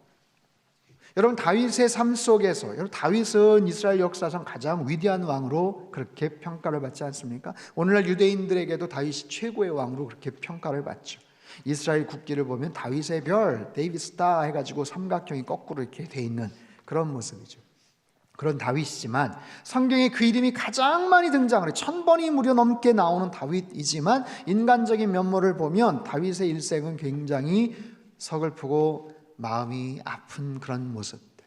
여러분, 다윗의 삶 속에서, 여러분, 다윗은 이스라엘 역사상 가장 위대한 왕으로 그렇게 평가를 받지 않습니까? 오늘날 유대인들에게도 다윗이 최고의 왕으로 그렇게 평가를 받죠. 이스라엘 국기를 보면 다윗의 별, 데이비드 스타 해가지고 삼각형이 거꾸로 이렇게 돼 있는 그런 모습이죠. 그런 다윗이지만 성경에 그 이름이 가장 많이 등장을 해요. 1000번이 무려 넘게 나오는 다윗이지만, 인간적인 면모를 보면 다윗의 일생은 굉장히 서글프고 마음이 아픈 그런 모습들.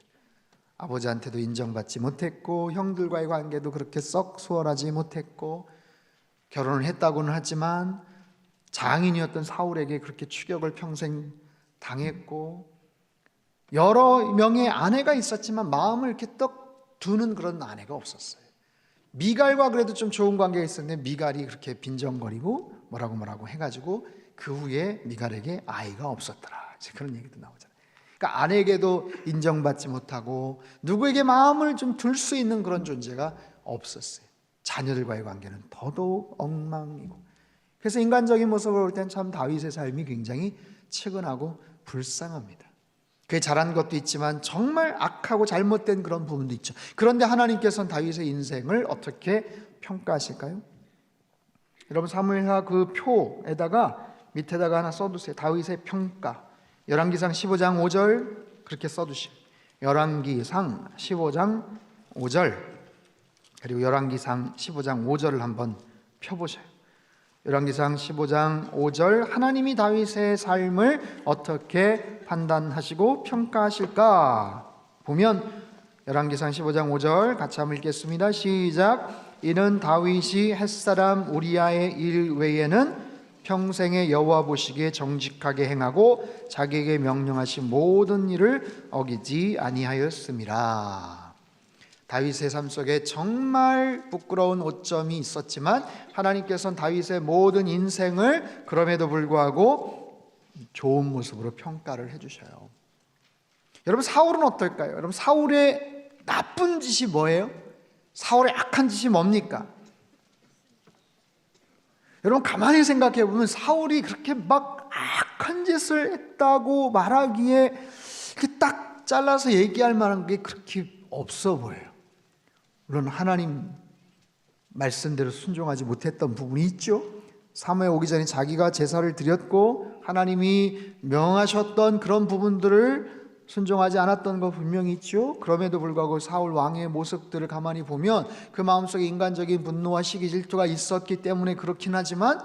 아버지한테도 인정받지 못했고, 형들과의 관계도 그렇게 썩 수월하지 못했고, 결혼을 했다고는 하지만 장인이었던 사울에게 그렇게 추격을 평생 당했고, 여러 명의 아내가 있었지만 마음을 이렇게 떡 두는 그런 아내가 없었어요. 미갈과 그래도 좀 좋은 관계가 있었는데 미갈이 그렇게 빈정거리고 뭐라고 해가지고 그 후에 미갈에게 아이가 없었더라, 이제 그런 얘기도 나오잖아요. 그러니까 아내에게도 인정받지 못하고 누구에게 마음을 좀 둘 수 있는 그런 존재가 없었어요. 자녀들과의 관계는 더더욱 엉망이고, 그래서 인간적인 모습을 볼 때는 참 다윗의 삶이 굉장히 측은하고 불쌍합니다. 그게 잘한 것도 있지만 정말 악하고 잘못된 그런 부분도 있죠. 그런데 하나님께서는 다윗의 인생을 어떻게 평가하실까요? 여러분, 사무엘하 그 표에다가 밑에다가 하나 써두세요. 다윗의 평가. 열왕기상 15장 5절 그렇게 써두시고, 열왕기상 15장 5절 그리고 열왕기상 15장 5절을 한번 펴보셔요. 열왕기상 15장 5절, 하나님이 다윗의 삶을 어떻게 판단하시고 평가하실까 보면, 열왕기상 15장 5절 같이 한번 읽겠습니다. 시작. 이는 다윗이 햇사람 우리아의 일 외에는 평생에 여호와 보시기에 정직하게 행하고 자기에게 명령하신 모든 일을 어기지 아니하였음이라. 다윗의 삶 속에 정말 부끄러운 오점이 있었지만 하나님께서는 다윗의 모든 인생을 그럼에도 불구하고 좋은 모습으로 평가를 해주셔요. 여러분, 사울은 어떨까요? 여러분, 사울의 나쁜 짓이 뭐예요? 사울의 악한 짓이 뭡니까? 여러분, 가만히 생각해 보면 사울이 그렇게 막 악한 짓을 했다고 말하기에 딱 잘라서 얘기할 만한 게 그렇게 없어 보여요. 물론 하나님 말씀대로 순종하지 못했던 부분이 있죠. 사무엘 오기 전에 자기가 제사를 드렸고 하나님이 명하셨던 그런 부분들을 순종하지 않았던 거 분명히 있죠. 그럼에도 불구하고 사울 왕의 모습들을 가만히 보면 그 마음속에 인간적인 분노와 시기 질투가 있었기 때문에 그렇긴 하지만,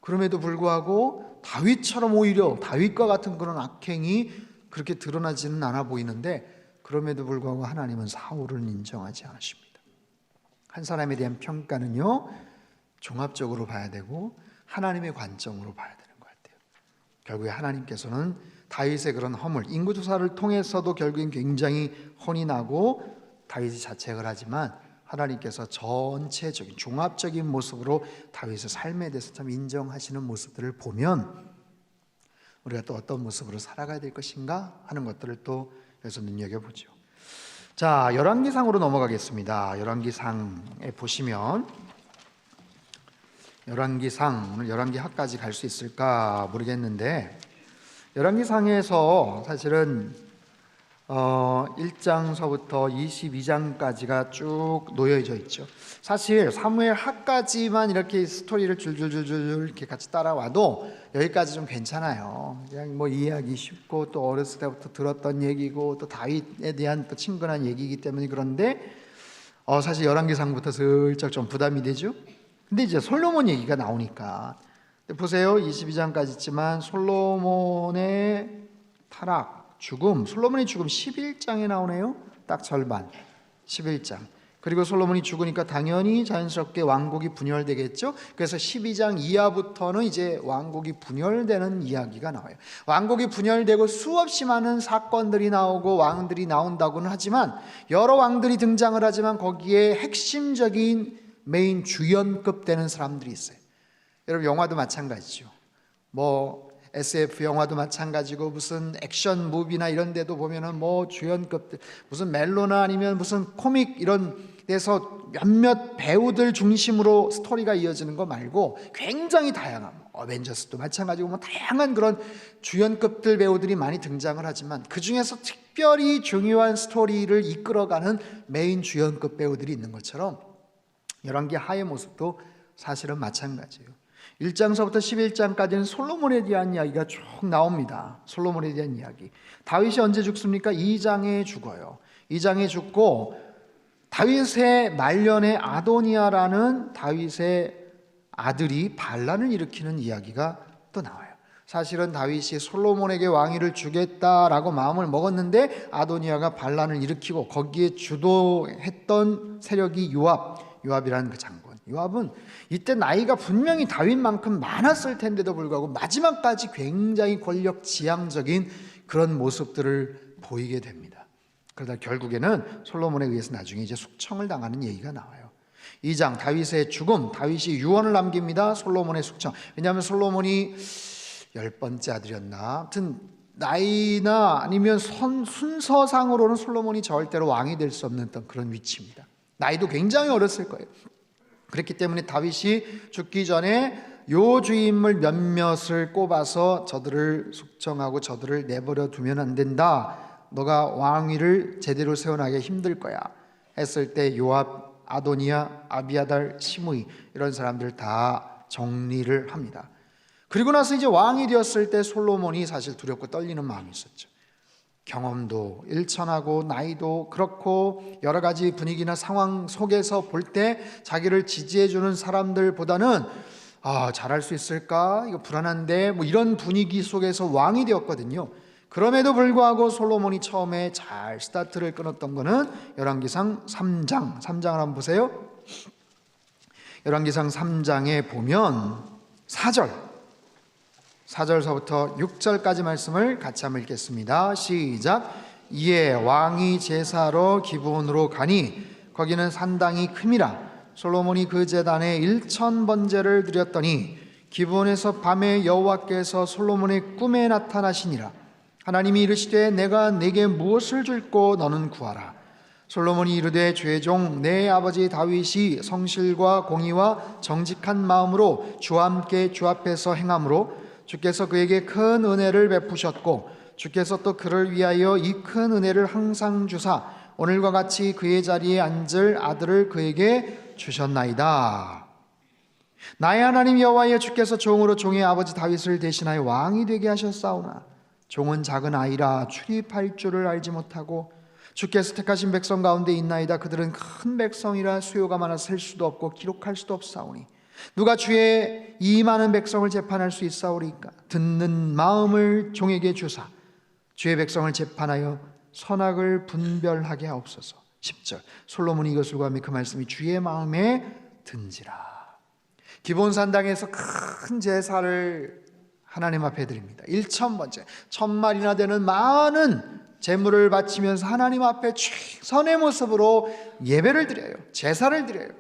그럼에도 불구하고 다윗처럼 오히려 다윗과 같은 그런 악행이 그렇게 드러나지는 않아 보이는데, 그럼에도 불구하고 하나님은 사울을 인정하지 않으십니다. 한 사람에 대한 평가는요, 종합적으로 봐야 되고 하나님의 관점으로 봐야 되는 것 같아요. 결국에 하나님께서는 다윗의 그런 허물, 인구조사를 통해서도 결국엔 굉장히 혼이 나고 다윗이 자책을 하지만, 하나님께서 전체적인 종합적인 모습으로 다윗의 삶에 대해서 참 인정하시는 모습들을 보면 우리가 또 어떤 모습으로 살아가야 될 것인가 하는 것들을 또 여기서 눈여겨보죠. 자, 열왕기상으로 넘어가겠습니다. 열왕기상에 보시면, 열왕기상, 오늘 열왕기하까지 갈 수 있을까 모르겠는데, 열왕기상에서 사실은 1장서부터 22장까지가 쭉 놓여져 있죠. 사실 사무엘하까지만 이렇게 스토리를 줄줄줄줄 이렇게 같이 따라와도 여기까지 좀 괜찮아요. 그냥 뭐 이해하기 쉽고 또 어렸을 때부터 들었던 얘기고 또 다윗에 대한 또 친근한 얘기이기 때문에. 그런데 사실 열왕기상부터 슬쩍 좀 부담이 되죠. 근데 이제 솔로몬 얘기가 나오니까 보세요. 22장까지 있지만 솔로몬의 타락, 죽음, 솔로몬의 죽음 11장에 나오네요. 딱 절반 11장. 그리고 솔로몬이 죽으니까 당연히 자연스럽게 왕국이 분열되겠죠. 그래서 12장 이하부터는 이제 왕국이 분열되는 이야기가 나와요. 왕국이 분열되고 수없이 많은 사건들이 나오고 왕들이 나온다고는 하지만, 여러 왕들이 등장을 하지만 거기에 핵심적인 메인 주연급 되는 사람들이 있어요. 여러분 영화도 마찬가지죠. 뭐 SF 영화도 마찬가지고 무슨 액션 무비나 이런 데도 보면은 뭐 주연급들, 무슨 멜로나 아니면 무슨 코믹 이런 데서 몇몇 배우들 중심으로 스토리가 이어지는 거 말고 굉장히 다양한, 어벤져스도 마찬가지고 뭐 다양한 그런 주연급들 배우들이 많이 등장을 하지만 그 중에서 특별히 중요한 스토리를 이끌어가는 메인 주연급 배우들이 있는 것처럼 열왕기 하의 모습도 사실은 마찬가지예요. 1장서부터 11장까지는 솔로몬에 대한 이야기가 쭉 나옵니다. 솔로몬에 대한 이야기. 다윗이 언제 죽습니까? 2장에 죽어요. 2장에 죽고 다윗의 말년에 아도니아라는 다윗의 아들이 반란을 일으키는 이야기가 또 나와요. 사실은 다윗이 솔로몬에게 왕위를 주겠다라고 마음을 먹었는데 아도니아가 반란을 일으키고 거기에 주도했던 세력이 요압이라는 그 장군. 요압은 이때 나이가 분명히 다윗만큼 많았을 텐데도 불구하고 마지막까지 굉장히 권력 지향적인 그런 모습들을 보이게 됩니다. 그러다 결국에는 솔로몬에 의해서 나중에 이제 숙청을 당하는 얘기가 나와요. 2장 다윗의 죽음, 다윗이 유언을 남깁니다. 솔로몬의 숙청. 왜냐하면 솔로몬이 10번째 아들이었나, 아무튼 나이나 아니면 순서상으로는 솔로몬이 절대로 왕이 될 수 없는 그런 위치입니다. 나이도 굉장히 어렸을 거예요. 그렇기 때문에 다윗이 죽기 전에 요 주인물 몇몇을 꼽아서 저들을 숙청하고 저들을 내버려 두면 안 된다, 너가 왕위를 제대로 세워나가기 힘들 거야 했을 때 요압, 아도니아, 아비아달, 시므이 이런 사람들 다 정리를 합니다. 그리고 나서 이제 왕이 되었을 때 솔로몬이 사실 두렵고 떨리는 마음이 있었죠. 경험도 일천하고 나이도 그렇고 여러 가지 분위기나 상황 속에서 볼 때 자기를 지지해주는 사람들보다는 잘할 수 있을까? 이거 불안한데 뭐 이런 분위기 속에서 왕이 되었거든요. 그럼에도 불구하고 솔로몬이 처음에 잘 스타트를 끊었던 거는 열왕기상 3장을 한번 보세요. 열왕기상 3장에 보면 4절서부터 6절까지 말씀을 같이 한번 읽겠습니다. 시작. 이에 왕이 제사로 기브온으로 가니 거기는 산당이 큼이라 솔로몬이 그 제단에 1000번제를 드렸더니 기브온에서 밤에 여호와께서 솔로몬의 꿈에 나타나시니라. 하나님이 이르시되 내가 네게 무엇을 줄꼬 너는 구하라. 솔로몬이 이르되 주의 종 내 아버지 다윗이 성실과 공의와 정직한 마음으로 주와 함께 주 앞에서 행함으로 주께서 그에게 큰 은혜를 베푸셨고 주께서 또 그를 위하여 이 큰 은혜를 항상 주사 오늘과 같이 그의 자리에 앉을 아들을 그에게 주셨나이다. 나의 하나님 여호와여 주께서 종으로 종의 아버지 다윗을 대신하여 왕이 되게 하셨사오나 종은 작은 아이라 출입할 줄을 알지 못하고 주께서 택하신 백성 가운데 있나이다. 그들은 큰 백성이라 수요가 많아 셀 수도 없고 기록할 수도 없사오니 누가 주의 이 많은 백성을 재판할 수 있사오리까? 듣는 마음을 종에게 주사 주의 백성을 재판하여 선악을 분별하게 하옵소서. 10절 솔로몬이 이것을 구하며 그 말씀이 주의 마음에 든지라. 기브온산당에서 큰 제사를 하나님 앞에 드립니다. 1000번째 1000마리나 되는 많은 제물을 바치면서 하나님 앞에 최선의 모습으로 예배를 드려요. 제사를 드려요.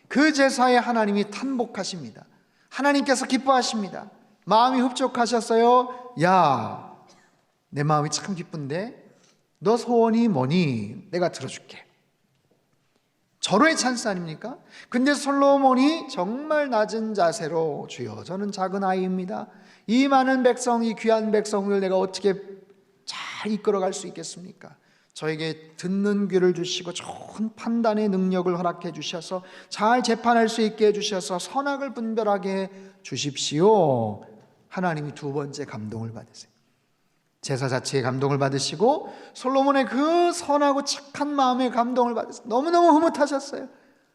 그 제사에 하나님이 탄복하십니다. 하나님께서 기뻐하십니다. 마음이 흡족하셨어요. 야, 내 마음이 참 기쁜데 너 소원이 뭐니? 내가 들어줄게. 절호의 찬스 아닙니까? 근데 솔로몬이 정말 낮은 자세로 주여 저는 작은 아이입니다. 이 많은 백성, 이 귀한 백성을 내가 어떻게 잘 이끌어갈 수 있겠습니까? 저에게 듣는 귀를 주시고 좋은 판단의 능력을 허락해 주셔서 잘 재판할 수 있게 해주셔서 선악을 분별하게 해 주십시오. 하나님이 두 번째 감동을 받으세요. 제사 자체에 감동을 받으시고 솔로몬의 그 선하고 착한 마음에 감동을 받으셔서 너무너무 흐뭇하셨어요.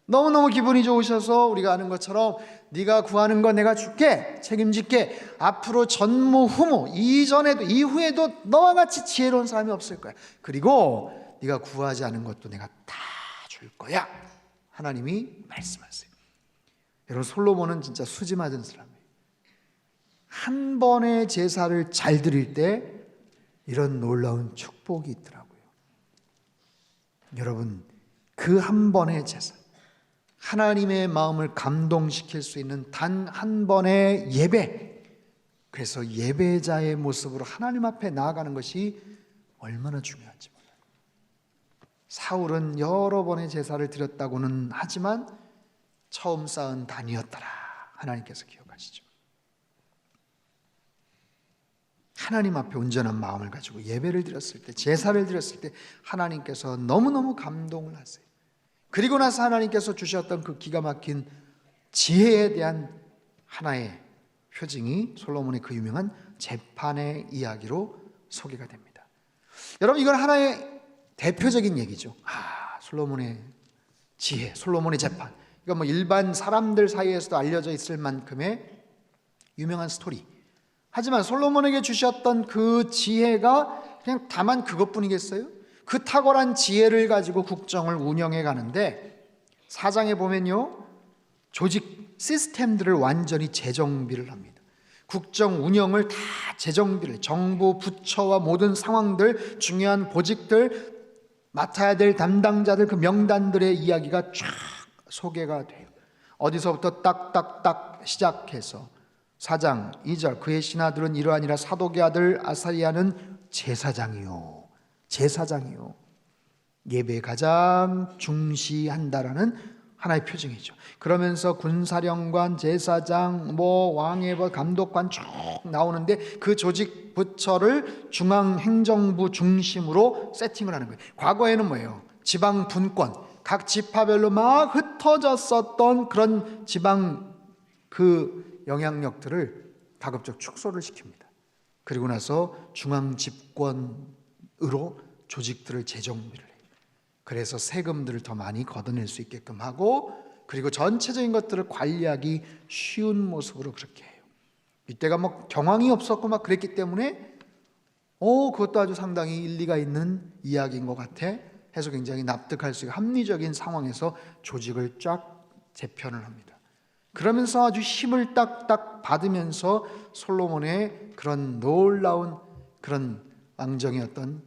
너무너무 기분이 좋으셔서 우리가 아는 것처럼 네가 구하는 거 내가 줄게, 책임질게. 앞으로 전무후무, 이전에도 이후에도 너와 같이 지혜로운 사람이 없을 거야. 그리고 네가 구하지 않은 것도 내가 다 줄 거야. 하나님이 말씀하세요. 여러분, 솔로몬은 진짜 수지 맞은 사람이에요. 한 번의 제사를 잘 드릴 때 이런 놀라운 축복이 있더라고요. 여러분, 그 한 번의 제사, 하나님의 마음을 감동시킬 수 있는 단 한 번의 예배, 그래서 예배자의 모습으로 하나님 앞에 나아가는 것이 얼마나 중요한지 몰라요. 사울은 여러 번의 제사를 드렸다고는 하지만 처음 쌓은 단이었더라. 하나님께서 기억하시죠. 하나님 앞에 온전한 마음을 가지고 예배를 드렸을 때, 제사를 드렸을 때 하나님께서 너무너무 감동을 하세요. 그리고 나서 하나님께서 주셨던 그 기가 막힌 지혜에 대한 하나의 표징이 솔로몬의 그 유명한 재판의 이야기로 소개가 됩니다. 여러분, 이건 하나의 대표적인 얘기죠. 솔로몬의 지혜, 솔로몬의 재판. 이건 뭐 일반 사람들 사이에서도 알려져 있을 만큼의 유명한 스토리. 하지만 솔로몬에게 주셨던 그 지혜가 그냥 다만 그것뿐이겠어요? 그 탁월한 지혜를 가지고 국정을 운영해 가는데 4장에 보면요, 조직 시스템들을 완전히 재정비를 합니다. 국정 운영을 다 재정비를, 정부 부처와 모든 상황들, 중요한 보직들, 맡아야 될 담당자들, 그 명단들의 이야기가 쫙 소개가 돼요. 어디서부터 딱딱딱 시작해서 4장 2절, 그의 신하들은 이러하니라. 사독의 아들 아사리야는 제사장이요. 제사장이요. 예배에 가장 중시한다라는 하나의 표징이죠. 그러면서 군사령관, 제사장, 왕의 감독관 쭉 나오는데 그 조직 부처를 중앙행정부 중심으로 세팅을 하는 거예요. 과거에는 뭐예요? 지방 분권, 각 지파별로 막 흩어졌었던 그런 지방 그 영향력들을 가급적 축소를 시킵니다. 그리고 나서 중앙 집권으로 조직들을 재정비를 해요. 그래서 세금들을 더 많이 걷어낼 수 있게끔 하고, 그리고 전체적인 것들을 관리하기 쉬운 모습으로 그렇게 해요. 이때가 뭐 경황이 없었고 막 그랬기 때문에 그것도 아주 상당히 일리가 있는 이야기인 것 같아 해서 굉장히 납득할 수 있는 합리적인 상황에서 조직을 쫙 재편을 합니다. 그러면서 아주 힘을 딱딱 받으면서 솔로몬의 그런 놀라운 그런 왕정이었던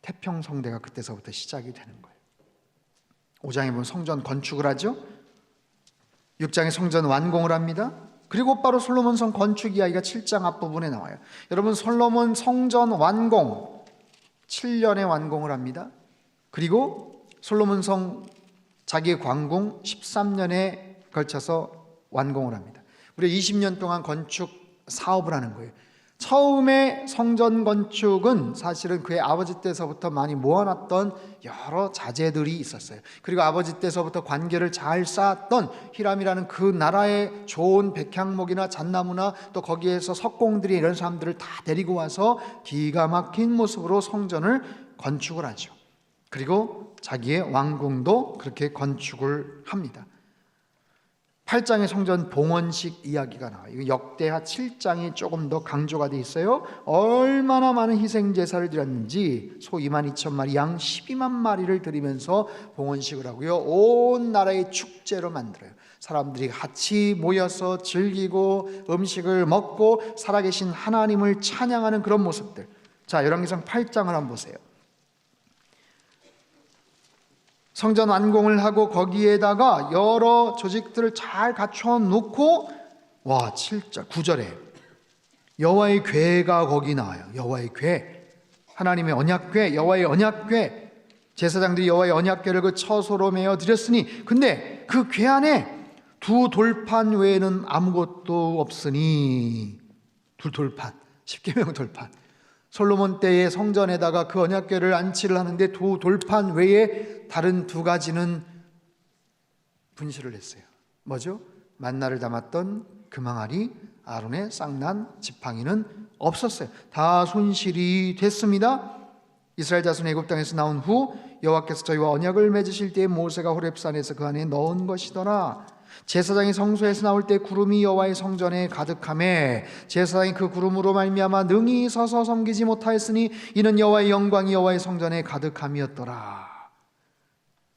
태평성대가 그때서부터 시작이 되는 거예요. 5장에 보면 성전 건축을 하죠. 6장에 성전 완공을 합니다. 그리고 곧바로 솔로몬성 건축 이야기가 7장 앞부분에 나와요. 여러분, 솔로몬 성전 완공 7년에 완공을 합니다. 그리고 솔로몬성 자기의 관공 13년에 걸쳐서 완공을 합니다. 무려 20년 동안 건축 사업을 하는 거예요. 처음에 성전 건축은 사실은 그의 아버지 때서부터 많이 모아놨던 여러 자재들이 있었어요. 그리고 아버지 때서부터 관계를 잘 쌓았던 히람이라는 그 나라의 좋은 백향목이나 잣나무나 또 거기에서 석공들이 이런 사람들을 다 데리고 와서 기가 막힌 모습으로 성전을 건축을 하죠. 그리고 자기의 왕궁도 그렇게 건축을 합니다. 8장의 성전 봉헌식 이야기가 나와요. 이거 역대하 7장이 조금 더 강조가 돼 있어요. 얼마나 많은 희생 제사를 드렸는지 소 22,000마리, 양 12만 마리를 드리면서 봉헌식을 하고요. 온 나라의 축제로 만들어요. 사람들이 같이 모여서 즐기고 음식을 먹고 살아계신 하나님을 찬양하는 그런 모습들. 자, 열왕기상 8장을 한번 보세요. 성전 완공을 하고 거기에다가 여러 조직들을 잘 갖춰 놓고 7절 9절에 여호와의 궤가 거기 나와요. 여호와의 궤, 하나님의 언약궤, 여호와의 언약궤. 제사장들이 여호와의 언약궤를 그 처소로 메어 드렸으니, 근데 그 궤 안에 두 돌판 외에는 아무것도 없으니. 두 돌판, 십계명 돌판. 솔로몬 때의 성전에다가 그 언약궤를 안치를 하는데 두 돌판 외에 다른 두 가지는 분실을 했어요. 뭐죠? 만나를 담았던 금항아리, 아론의 쌍난 지팡이는 없었어요. 다 손실이 됐습니다. 이스라엘 자손이 애굽 땅에서 나온 후 여호와께서 저희와 언약을 맺으실 때에 모세가 호렙산에서 그 안에 넣은 것이더라. 제사장이 성소에서 나올 때 구름이 여호와의 성전에 가득하매 제사장이 그 구름으로 말미암아 능히 서서 섬기지 못하였으니 이는 여호와의 영광이 여호와의 성전에 가득함이었더라.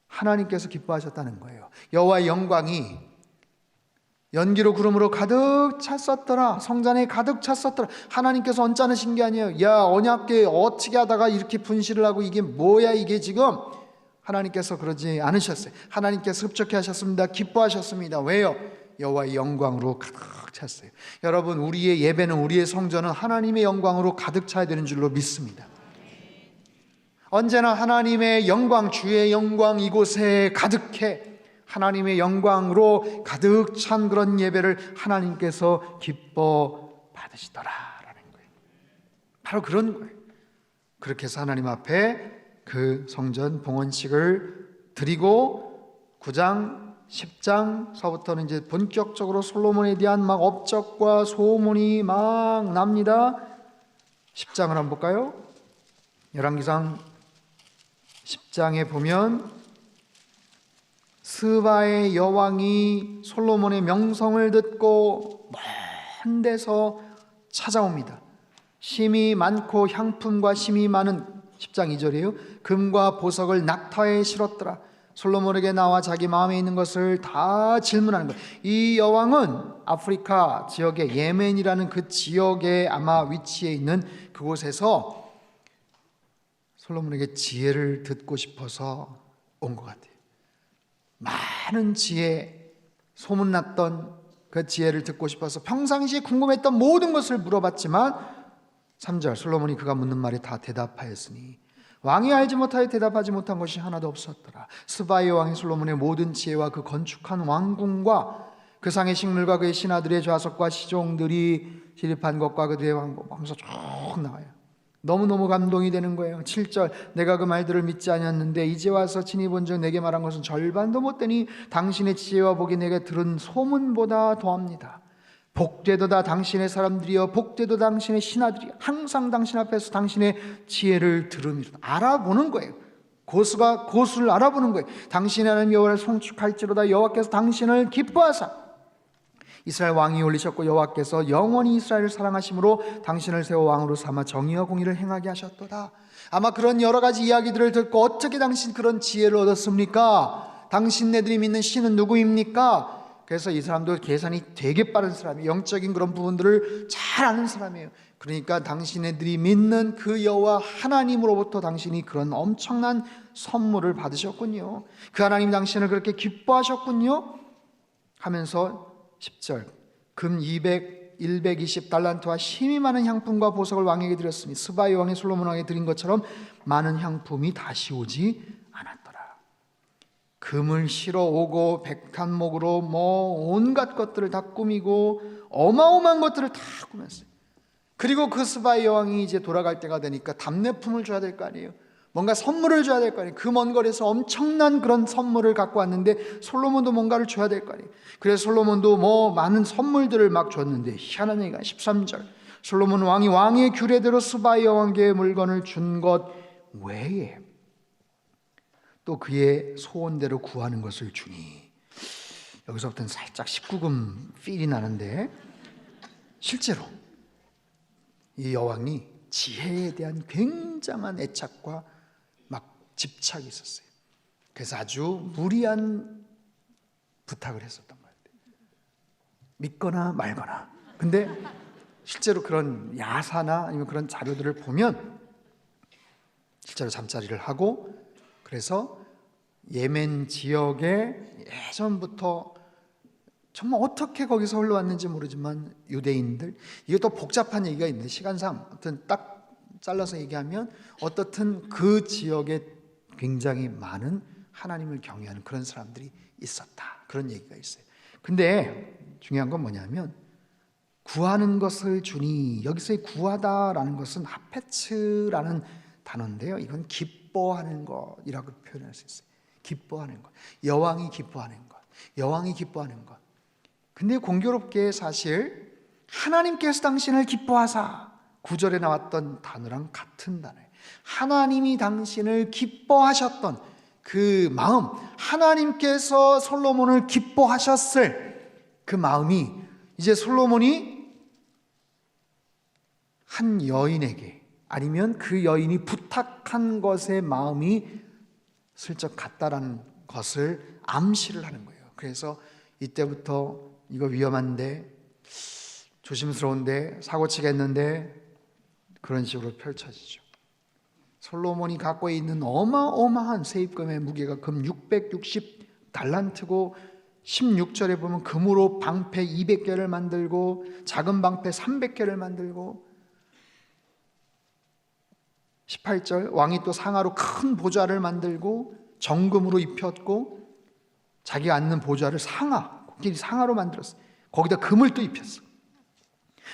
하나님께서 기뻐하셨다는 거예요. 여호와의 영광이 연기로 구름으로 가득 찼었더라. 성전에 가득 찼었더라. 하나님께서 언짢으신 게 아니에요. 야, 언약궤 어떻게 하다가 이렇게 분실을 하고 이게 뭐야 이게 지금. 하나님께서 그러지 않으셨어요. 하나님께서 흡족해 하셨습니다. 기뻐하셨습니다. 왜요? 여호와의 영광으로 가득 찼어요. 여러분, 우리의 예배는, 우리의 성전은 하나님의 영광으로 가득 차야 되는 줄로 믿습니다. 언제나 하나님의 영광, 주의 영광 이곳에 가득해 하나님의 영광으로 가득 찬 그런 예배를 하나님께서 기뻐 받으시더라라는 거예요. 바로 그런 거예요. 그렇게 해서 하나님 앞에 그 성전 봉헌식을 드리고 9장 10장서부터는 이제 본격적으로 솔로몬에 대한 막 업적과 소문이 막 납니다. 10장을 한번 볼까요? 열왕기상 10장에 보면 스바의 여왕이 솔로몬의 명성을 듣고 먼 데서 찾아옵니다. 심이 많고 향품과 심이 많은 10장 2절이에요. 금과 보석을 낙타에 실었더라. 솔로몬에게 나와 자기 마음에 있는 것을 다 질문하는 거예요. 이 여왕은 아프리카 지역의 예멘이라는 그 지역에 아마 위치해 있는 그곳에서 솔로몬에게 지혜를 듣고 싶어서 온 것 같아요. 많은 지혜, 소문났던 그 지혜를 듣고 싶어서 평상시에 궁금했던 모든 것을 물어봤지만 3절 솔로몬이 그가 묻는 말에 다 대답하였으니 왕이 알지 못하여 대답하지 못한 것이 하나도 없었더라. 스바의 왕이 솔로몬의 모든 지혜와 그 건축한 왕궁과 그 상의 식물과 그의 신하들의 좌석과 시종들이 시립한 것과 그들의 왕궁 하면서 쭉 나와요. 너무너무 감동이 되는 거예요. 7절 내가 그 말들을 믿지 아니었는데 이제 와서 친히 본즉 내게 말한 것은 절반도 못되니 당신의 지혜와 복이 내게 들은 소문보다 더합니다. 복되도다 당신의 사람들이여 복되도 당신의 신하들이 항상 당신 앞에서 당신의 지혜를 들음이로다. 알아보는 거예요. 고수를 알아보는 거예요. 당신의 하나님 여호와를 송축할지로다. 여호와께서 당신을 기뻐하사 이스라엘 왕이 올리셨고 여호와께서 영원히 이스라엘을 사랑하심으로 당신을 세워 왕으로 삼아 정의와 공의를 행하게 하셨도다. 아마 그런 여러 가지 이야기들을 듣고 어떻게 당신 그런 지혜를 얻었습니까? 당신네들이 믿는 신은 누구입니까? 그래서 이 사람도 계산이 되게 빠른 사람이에요. 영적인 그런 부분들을 잘 아는 사람이에요. 그러니까 당신네들이 믿는 그 여호와 하나님으로부터 당신이 그런 엄청난 선물을 받으셨군요. 그 하나님 당신을 그렇게 기뻐하셨군요 하면서 10절 금 120달란트와 힘이 많은 향품과 보석을 왕에게 드렸으니 스바의 왕이 솔로몬 왕에게 드린 것처럼 많은 향품이 다시 오지 않았더라. 금을 실어 오고 백한목으로 뭐 온갖 것들을 다 꾸미고 어마어마한 것들을 다 꾸몄어요. 그리고 그 스바의 왕이 이제 돌아갈 때가 되니까 답례품을 줘야 될 거 아니에요. 뭔가 선물을 줘야 될 거 아니에요. 그 먼 거리에서 엄청난 그런 선물을 갖고 왔는데 솔로몬도 뭔가를 줘야 될 거 아니에요. 그래서 솔로몬도 뭐 많은 선물들을 막 줬는데 희한한 얘기가 13절 솔로몬 왕이 왕의 규례대로 스바의 여왕에게 물건을 준 것 외에 또 그의 소원대로 구하는 것을 주니 여기서부터는 살짝 19금 필이 나는데 실제로 이 여왕이 지혜에 대한 굉장한 애착과 막 집착이 있었어요. 그래서 아주 무리한 부탁을 했었던 것 같아요. 믿거나 말거나. 근데 실제로 그런 야사나 아니면 그런 자료들을 보면 실제로 잠자리를 하고 그래서 예멘 지역에 예전부터 정말 어떻게 거기서 흘러왔는지 모르지만 유대인들 이것도 복잡한 얘기가 있는데 시간상 아무튼 딱 잘라서 얘기하면 어떻든 그 지역에 굉장히 많은 하나님을 경외하는 그런 사람들이 있었다 그런 얘기가 있어요. 근데 중요한 건 뭐냐면 구하는 것을 주니 여기서의 구하다라는 것은 하페츠라는 단어인데요. 이건 기뻐하는 것이라고 표현할 수 있어요. 기뻐하는 것, 여왕이 기뻐하는 것, 여왕이 기뻐하는 것. 근데 공교롭게 사실 하나님께서 당신을 기뻐하사 9절에 나왔던 단어랑 같은 단어예요. 하나님이 당신을 기뻐하셨던 그 마음, 하나님께서 솔로몬을 기뻐하셨을 그 마음이 이제 솔로몬이 한 여인에게, 아니면 그 여인이 부탁한 것의 마음이 슬쩍 같다라는 것을 암시를 하는 거예요. 그래서 이때부터 이거 위험한데, 조심스러운데, 사고치겠는데, 그런 식으로 펼쳐지죠. 솔로몬이 갖고 있는 어마어마한 세입금의 무게가 금 660달란트고, 16절에 보면 금으로 방패 200개를 만들고 작은 방패 300개를 만들고, 18절 왕이 또 상하로 큰 보좌를 만들고 정금으로 입혔고, 자기가 앉는 보좌를 코끼리 상하로 만들었어요. 거기다 금을 또 입혔어.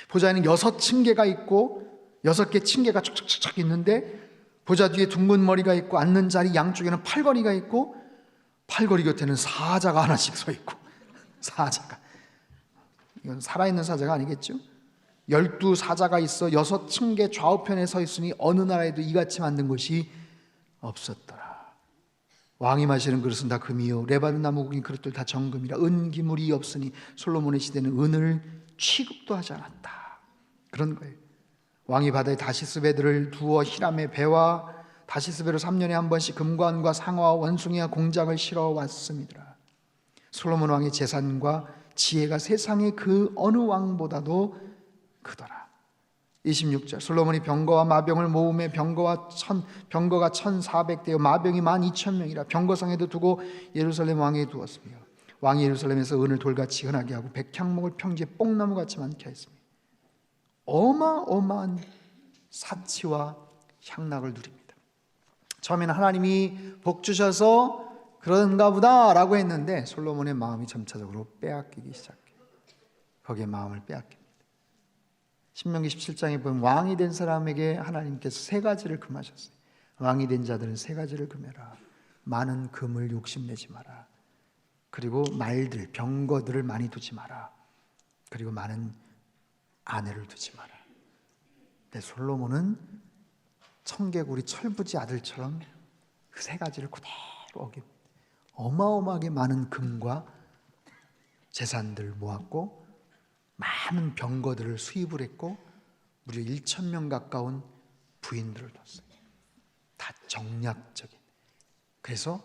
보좌에는 6층계가 있고 6개 층계가 촉촉촉 있는데, 보좌 뒤에 둥근 머리가 있고, 앉는 자리 양쪽에는 팔걸이가 있고, 팔걸이 곁에는 사자가 하나씩 서 있고, 사자가, 이건 살아있는 사자가 아니겠죠? 12사자가 있어 6층계 좌우편에 서 있으니 어느 나라에도 이같이 만든 것이 없었더라. 왕이 마시는 그릇은 다 금이요 레바논 나무 구긴 그릇들 다 정금이라. 은기물이 없으니 솔로몬의 시대는 은을 취급도 하지 않았다. 그런 거예요. 왕이 바다에 다시스 배들을 두어 히람의 배와 다시스 배로 3년에 한 번씩 금관과 상어와 원숭이와 공작을 실어 왔습니다. 솔로몬 왕의 재산과 지혜가 세상의 그 어느 왕보다도 크더라. 26절 솔로몬이 병거와 마병을 모음에 병거가 1400대요 마병이 12,000명이라. 병거성에도 두고 예루살렘 왕에게 두었으며, 왕이 예루살렘에서 은을 돌같이 흔하게 하고 백향목을 평지에 뽕나무같이 많게 했으며, 어마어마한 사치와 향락을 누립니다. 처음에는 하나님이 복 주셔서 그런가 보다 라고 했는데, 솔로몬의 마음이 점차적으로 빼앗기기 시작해요. 거기에 마음을 빼앗깁니다. 신명기 17장에 보면 왕이 된 사람에게 하나님께서 3가지를 금하셨어요. 왕이 된 자들은 3가지를 금해라. 많은 금을 욕심내지 마라. 그리고 말들, 병거들을 많이 두지 마라. 그리고 많은 아내를 두지 마라. 근데 솔로몬은 청개구리 철부지 아들처럼 그 3가지를 그대로 어깁니다. 어마어마하게 많은 금과 재산들을 모았고, 많은 병거들을 수입을 했고, 무려 1,000명 가까운 부인들을 뒀어요. 다 정략적인. 그래서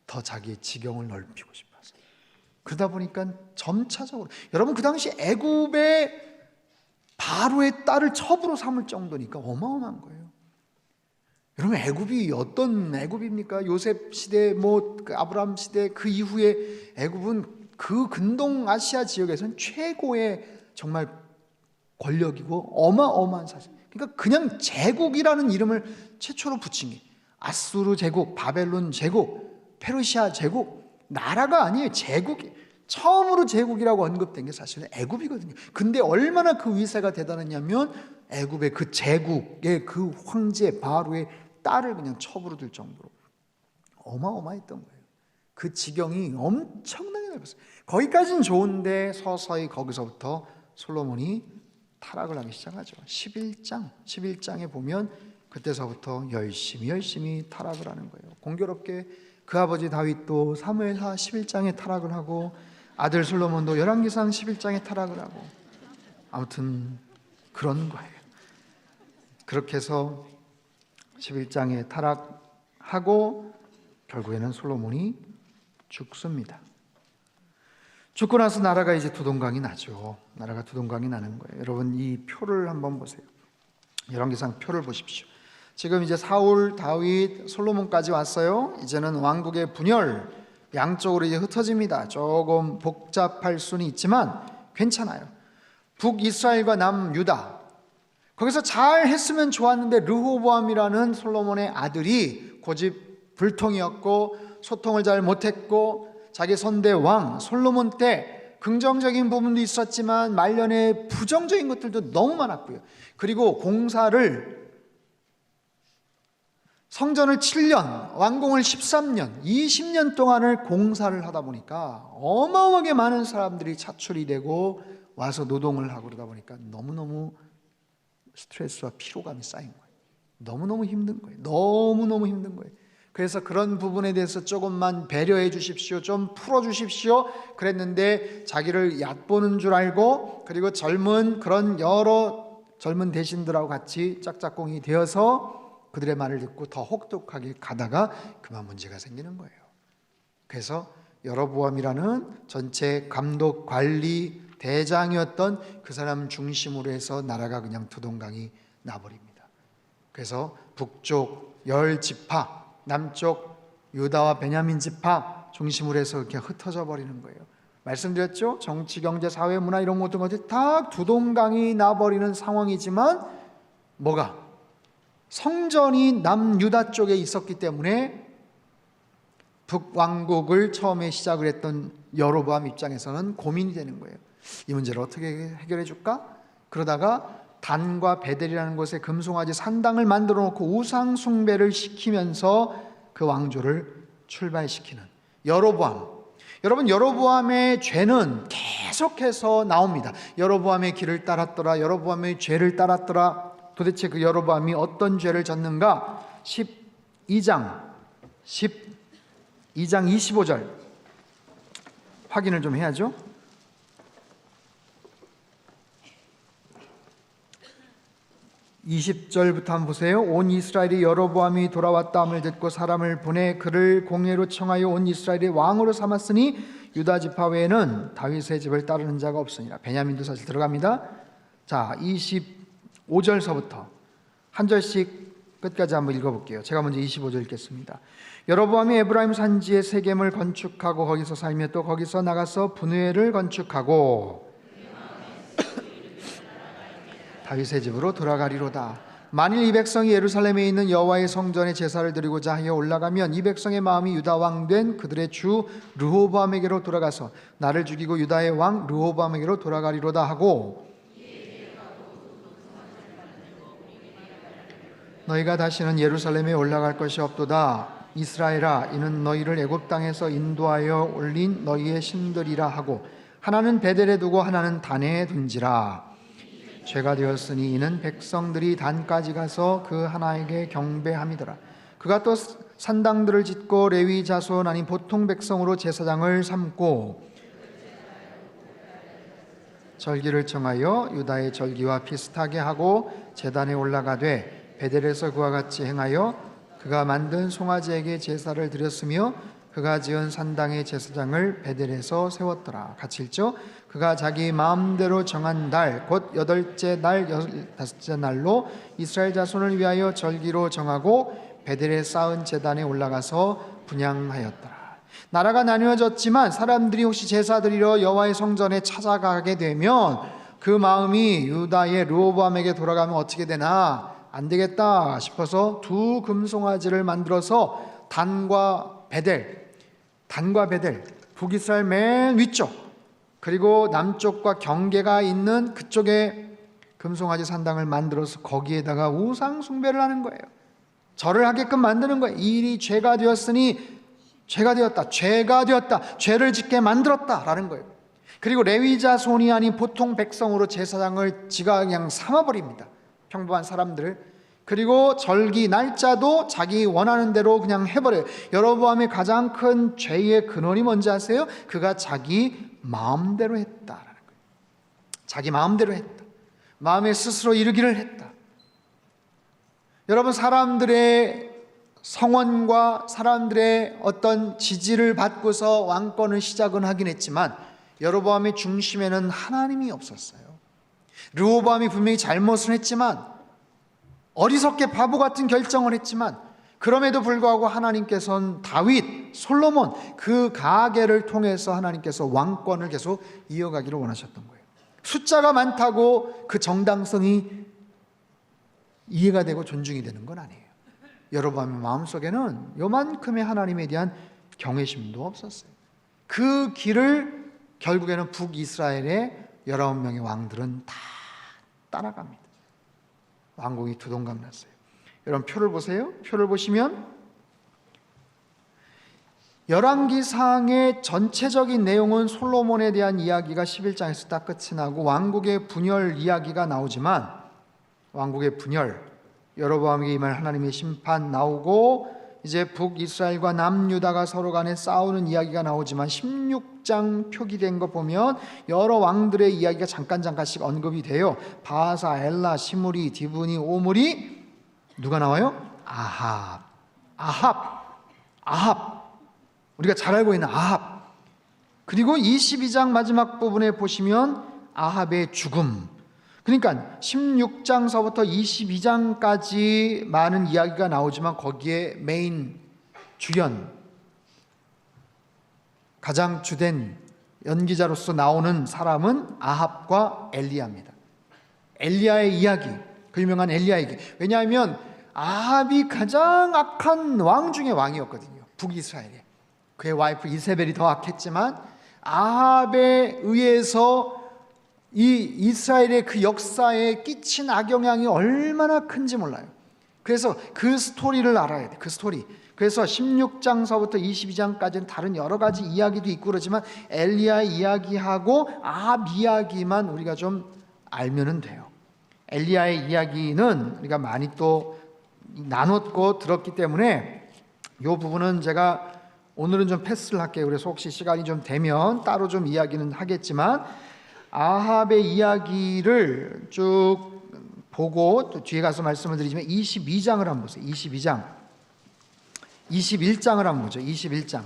더 자기의 지경을 넓히고 싶어서. 그러다 보니까 점차적으로, 여러분 그 당시 애굽의 바로의 딸을 첩으로 삼을 정도니까 어마어마한 거예요. 여러분 애굽이 어떤 애굽입니까? 요셉 시대, 그 아브라함 시대 그 이후에 애굽은 그 근동 아시아 지역에서는 최고의 정말 권력이고 어마어마한 사실. 그러니까 그냥 제국이라는 이름을 최초로 붙인 게 아수르 제국, 바벨론 제국, 페르시아 제국, 나라가 아니에요. 제국이. 처음으로 제국이라고 언급된 게 사실은 애굽이거든요. 근데 얼마나 그 위세가 대단했냐면, 애굽의 그 제국의 그 황제 바로의 딸을 그냥 첩으로 들 정도로 어마어마했던 거예요. 그 지경이 엄청나게 넓었어요. 거기까지는 좋은데 서서히 거기서부터 솔로몬이 타락을 하기 시작하죠. 11장에 보면 그때서부터 열심히 타락을 하는 거예요. 공교롭게 그 아버지 다윗도 사무엘하 11장에 타락을 하고, 아들 솔로몬도 열왕기상 11장에 타락을 하고, 아무튼 그런 거예요. 그렇게 해서 11장에 타락하고 결국에는 솔로몬이 죽습니다. 죽고 나서 나라가 이제 두동강이 나죠. 나라가 두동강이 나는 거예요. 여러분 이 표를 한번 보세요. 열왕기상 표를 보십시오. 지금 이제 사울, 다윗, 솔로몬까지 왔어요. 이제는 왕국의 분열, 양쪽으로 이제 흩어집니다. 조금 복잡할 수는 있지만 괜찮아요. 북이스라엘과 남유다, 거기서 잘 했으면 좋았는데 르호보암이라는 솔로몬의 아들이 고집 불통이었고 소통을 잘 못했고, 자기 선대 왕 솔로몬 때 긍정적인 부분도 있었지만 말년에 부정적인 것들도 너무 많았고요. 그리고 성전을 7년, 왕궁을 13년, 20년 동안을 공사를 하다 보니까 어마어마하게 많은 사람들이 차출이 되고 와서 노동을 하고 그러다 보니까 너무너무 스트레스와 피로감이 쌓인 거예요. 너무너무 힘든 거예요. 너무너무 힘든 거예요. 그래서 그런 부분에 대해서 조금만 배려해 주십시오, 좀 풀어 주십시오 그랬는데 자기를 얕보는 줄 알고, 그리고 그런 여러 젊은 대신들하고 같이 짝짝꿍이 되어서 그들의 말을 듣고 더 혹독하게 가다가 그만 문제가 생기는 거예요. 그래서 여로보암이라는 전체 감독 관리 대장이었던 그 사람 중심으로 해서 나라가 그냥 두동강이 나버립니다. 그래서 북쪽 10지파, 남쪽 유다와 베냐민 지파 중심으로 해서 이렇게 흩어져 버리는 거예요. 말씀드렸죠? 정치, 경제, 사회, 문화 이런 모든 것들이 다 두동강이 나버리는 상황이지만 뭐가? 성전이 남유다 쪽에 있었기 때문에 북왕국을 처음에 시작을 했던 여로보암 입장에서는 고민이 되는 거예요. 이 문제를 어떻게 해결해 줄까? 그러다가 단과 베델이라는 곳에 금송아지 산당을 만들어 놓고 우상 숭배를 시키면서 그 왕조를 출발시키는 여로보암. 여러분, 여로보암의 죄는 계속해서 나옵니다. 여로보암의 길을 따랐더라, 여로보암의 죄를 따랐더라. 도대체 그 여로보암이 어떤 죄를 졌는가? 12장 25절 확인을 좀 해야죠. 20절부터 한번 보세요. 온 이스라엘이 여로보암이 돌아왔다 함을 듣고 사람을 보내 그를 공회로 청하여 온 이스라엘의 왕으로 삼았으니 유다 지파 외에는 다윗의 집을 따르는 자가 없으니라. 베냐민도 사실 들어갑니다. 자, 25절서부터 한 절씩 끝까지 한번 읽어볼게요. 제가 먼저 25절 읽겠습니다. 여로보암이 에브라임 산지에 세겜을 건축하고 거기서 살며 또 거기서 나가서 분회를 건축하고 다윗의 집으로 돌아가리로다. 만일 이 백성이 예루살렘에 있는 여호와의 성전에 제사를 드리고자 하여 올라가면 이 백성의 마음이 유다 왕 된 그들의 주 르호보암에게로 돌아가서 나를 죽이고 유다의 왕 르호보암에게로 돌아가리로다 하고, 너희가 다시는 예루살렘에 올라갈 것이 없도다. 이스라엘아, 이는 너희를 애굽 땅에서 인도하여 올린 너희의 신들이라 하고, 하나는 베델에 두고 하나는 단에 둔지라. 죄가 되었으니 이는 백성들이 단까지 가서 그 하나에게 경배함이더라. 그가 또 산당들을 짓고 레위 자손 아닌 보통 백성으로 제사장을 삼고 절기를 정하여 유다의 절기와 비슷하게 하고 제단에 올라가되 베델에서 그와 같이 행하여 그가 만든 송아지에게 제사를 드렸으며 그가 지은 산당의 제사장을 베델에서 세웠더라. 같이 읽죠. 그가 자기 마음대로 정한 달 곧 8째 날 15째 날로 이스라엘 자손을 위하여 절기로 정하고 베델에 쌓은 제단에 올라가서 분향하였더라. 나라가 나뉘어졌지만 사람들이 혹시 제사 드리러 여호와의 성전에 찾아가게 되면 그 마음이 유다의 르호보암에게 돌아가면 어떻게 되나, 안 되겠다 싶어서 두 금송아지를 만들어서 단과 베델, 북이스라엘 맨 위쪽, 그리고 남쪽과 경계가 있는 그쪽에 금송아지 산당을 만들어서 거기에다가 우상 숭배를 하는 거예요. 절을 하게끔 만드는 거예요. 이 일이 죄가 되었으니 죄가 되었다, 죄를 짓게 만들었다라는 거예요. 그리고 레위 자손이 아닌 보통 백성으로 제사장을 지가 그냥 삼아버립니다. 평범한 사람들을. 그리고 절기 날짜도 자기 원하는 대로 그냥 해버려요. 여로보암의 가장 큰 죄의 근원이 뭔지 아세요? 그가 자기 마음대로 했다라는 거예요. 자기 마음대로 했다. 마음에 스스로 이루기를 했다. 여러분, 사람들의 성원과 사람들의 어떤 지지를 받고서 왕권을 시작은 하긴 했지만 여로보암의 중심에는 하나님이 없었어요. 르호보암이 분명히 잘못을 했지만, 어리석게 바보 같은 결정을 했지만, 그럼에도 불구하고 하나님께서는 다윗, 솔로몬 그 가계를 통해서 하나님께서 왕권을 계속 이어가기를 원하셨던 거예요. 숫자가 많다고 그 정당성이 이해가 되고 존중이 되는 건 아니에요. 여로보암의 마음속에는 요만큼의 하나님에 대한 경외심도 없었어요. 그 길을 결국에는 북이스라엘의 19명의 왕들은 다 따라갑니다. 왕국이 두동강 났어요. 여러분, 표를 보세요. 표를 보시면 열왕기상의 전체적인 내용은 솔로몬에 대한 이야기가 11장에서 딱 끝이 나고 왕국의 분열 이야기가 나오지만 왕국의 분열, 여로보암에게 임할 하나님의 심판 나오고 이제 북이스라엘과 남유다가 서로 간에 싸우는 이야기가 나오지만 16장 표기된 거 보면 여러 왕들의 이야기가 잠깐씩 언급이 돼요. 바하사, 엘라, 시므리, 디브니, 오므리, 누가 나와요? 아합. 우리가 잘 알고 있는 아합. 그리고 22장 마지막 부분에 보시면 아합의 죽음. 그러니까 16장서부터 22장까지 많은 이야기가 나오지만 거기에 메인 주연, 가장 주된 연기자로서 나오는 사람은 아합과 엘리야입니다. 엘리야의 이야기, 그 유명한 엘리야 얘기. 왜냐하면 아합이 가장 악한 왕 중에 왕이었거든요. 북이스라엘에. 그의 와이프 이세벨이 더 악했지만 아합에 의해서 이 이스라엘의 그 역사에 끼친 악영향이 얼마나 큰지 몰라요. 그래서 그 스토리를 알아야 돼. 그 스토리. 그래서 16장서부터 22장까지는 다른 여러 가지 이야기도 있고 그러지만 엘리야 이야기하고 아합 이야기만 우리가 좀 알면은 돼요. 엘리야의 이야기는 우리가 많이 또 나눴고 들었기 때문에 이 부분은 제가 오늘은 좀 패스를 할게요. 그래서 혹시 시간이 좀 되면 따로 좀 이야기는 하겠지만 아합의 이야기를 쭉 보고 또 뒤에 가서 말씀을 드리지만 22장을 한번 보세요. 21장을 한번 보죠. 21장.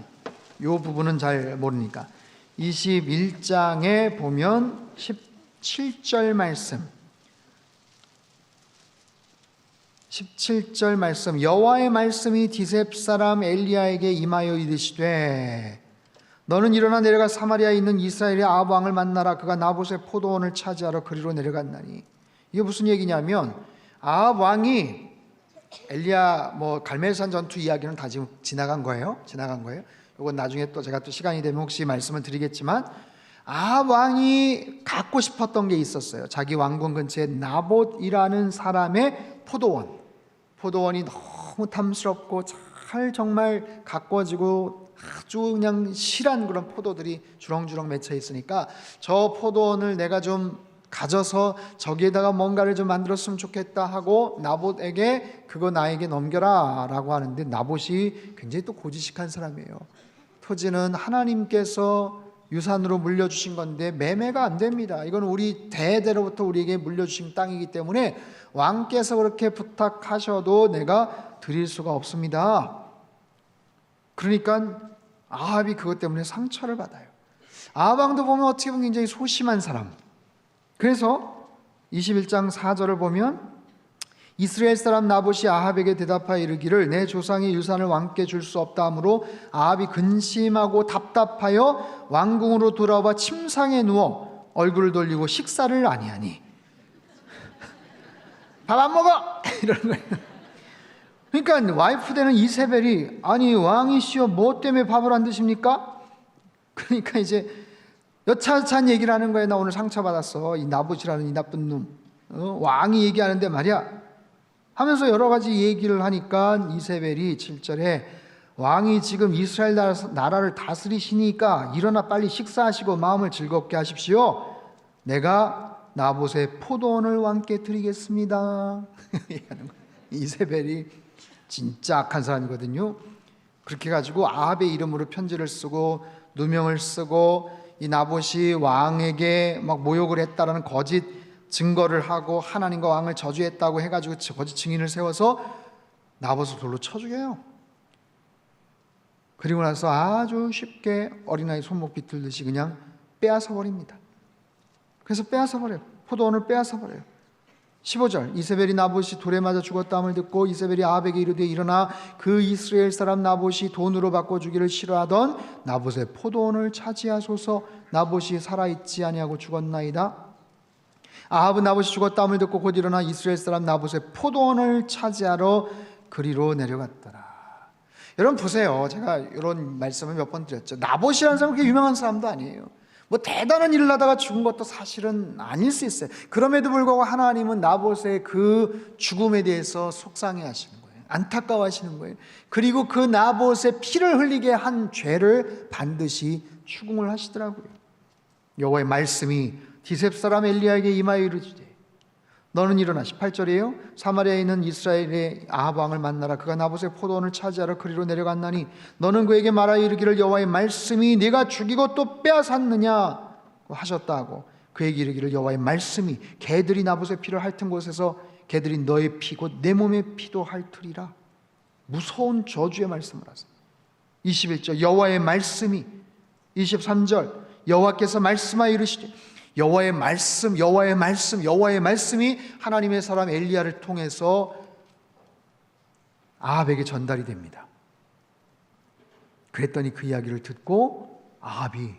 이 부분은 잘 모르니까 21장에 보면 17절 말씀, 17절 말씀, 여호와의 말씀이 디셉 사람 엘리야에게 임하여 이르시되 너는 일어나 내려가 사마리아에 있는 이스라엘의 아합 왕을 만나라. 그가 나봇의 포도원을 차지하러 그리로 내려갔나니. 이게 무슨 얘기냐면 아합 왕이 엘리야 갈멜산 전투 이야기는 다 지금 지나간 거예요. 이건 나중에 또 제가 또 시간이 되면 혹시 말씀을 드리겠지만 아합 왕이 갖고 싶었던 게 있었어요. 자기 왕궁 근처에 나봇이라는 사람의 포도원이 너무 탐스럽고 잘 정말 가꿔지고 아주 그냥 실한 그런 포도들이 주렁주렁 맺혀 있으니까 저 포도원을 내가 좀 가져서 저기에다가 뭔가를 좀 만들었으면 좋겠다 하고 나봇에게 그거 나에게 넘겨라 라고 하는데 나봇이 굉장히 또 고지식한 사람이에요. 토지는 하나님께서 유산으로 물려주신 건데 매매가 안 됩니다. 이건 우리 대대로부터 우리에게 물려주신 땅이기 때문에 왕께서 그렇게 부탁하셔도 내가 드릴 수가 없습니다. 그러니까 아합이 그것 때문에 상처를 받아요. 아합 왕도 보면 어떻게 보면 굉장히 소심한 사람. 그래서 21장 4절을 보면 이스라엘 사람 나봇이 아합에게 대답하여 이르기를 내 조상의 유산을 왕께 줄 수 없다 하므로 아합이 근심하고 답답하여 왕궁으로 돌아와 침상에 누워 얼굴을 돌리고 식사를 아니하니 밥 안 먹어! 이러는 거예요. 그러니까 와이프 되는 이세벨이 아니 왕이시여 뭐 때문에 밥을 안 드십니까? 그러니까 이제 여차찬 얘기를 하는 거예요. 나 오늘 상처받았어. 이 나봇이라는 이 나쁜 놈. 왕이 얘기하는데 말이야. 하면서 여러 가지 얘기를 하니까 이세벨이 7절에 왕이 지금 이스라엘 나라를 다스리시니까 일어나 빨리 식사하시고 마음을 즐겁게 하십시오. 내가 나봇의 포도원을 왕께 드리겠습니다. 이세벨이 진짜 악한 사람이거든요. 그렇게 해가지고 아합의 이름으로 편지를 쓰고 누명을 쓰고 이 나봇이 왕에게 막 모욕을 했다라는 거짓 증거를 하고 하나님과 왕을 저주했다고 해가지고 거짓 증인을 세워서 나봇을 돌로 쳐 죽여요. 그리고 나서 아주 쉽게 어린아이 손목 비틀듯이 그냥 빼앗아 버립니다. 그래서 빼앗아 버려요. 포도원을 빼앗아 버려요. 15절 이세벨이 나봇이 돌에 맞아 죽었다함을 듣고 이세벨이 아합에게 이르되 일어나 그 이스라엘 사람 나봇이 돈으로 바꿔주기를 싫어하던 나봇의 포도원을 차지하소서. 나봇이 살아있지 아니하고 죽었나이다. 아합은 나봇이 죽었다함을 듣고 곧 일어나 이스라엘 사람 나봇의 포도원을 차지하러 그리로 내려갔더라. 여러분 보세요. 제가 이런 말씀을 몇 번 드렸죠. 나봇이라는 사람은 그렇게 유명한 사람도 아니에요. 뭐 대단한 일을 하다가 죽은 것도 사실은 아닐 수 있어요. 그럼에도 불구하고 하나님은 나봇의 그 죽음에 대해서 속상해 하시는 거예요. 안타까워 하시는 거예요. 그리고 그 나봇의 피를 흘리게 한 죄를 반드시 추궁을 하시더라고요. 여호와의 말씀이 디셉 사람 엘리야에게 임하여 이르시되 너는 일어나 18절이에요. 사마리아에 있는 이스라엘의 아합 왕을 만나라. 그가 나봇의 포도원을 차지하러 그리로 내려갔나니 너는 그에게 말하여 이르기를 여호와의 말씀이 네가 죽이고 또 빼앗았느냐 하셨다 하고 그에게 이르기를 여호와의 말씀이 개들이 나봇의 피를 핥은 곳에서 개들이 너의 피고 내 몸의 피도 핥으리라. 무서운 저주의 말씀을 하세요. 21절 여호와의 말씀이 23절 여호와께서 말씀하여 이르시되 여호와의 말씀, 여호와의 말씀, 여호와의 말씀이 하나님의 사람 엘리야를 통해서 아합에게 전달이 됩니다. 그랬더니 그 이야기를 듣고 아합이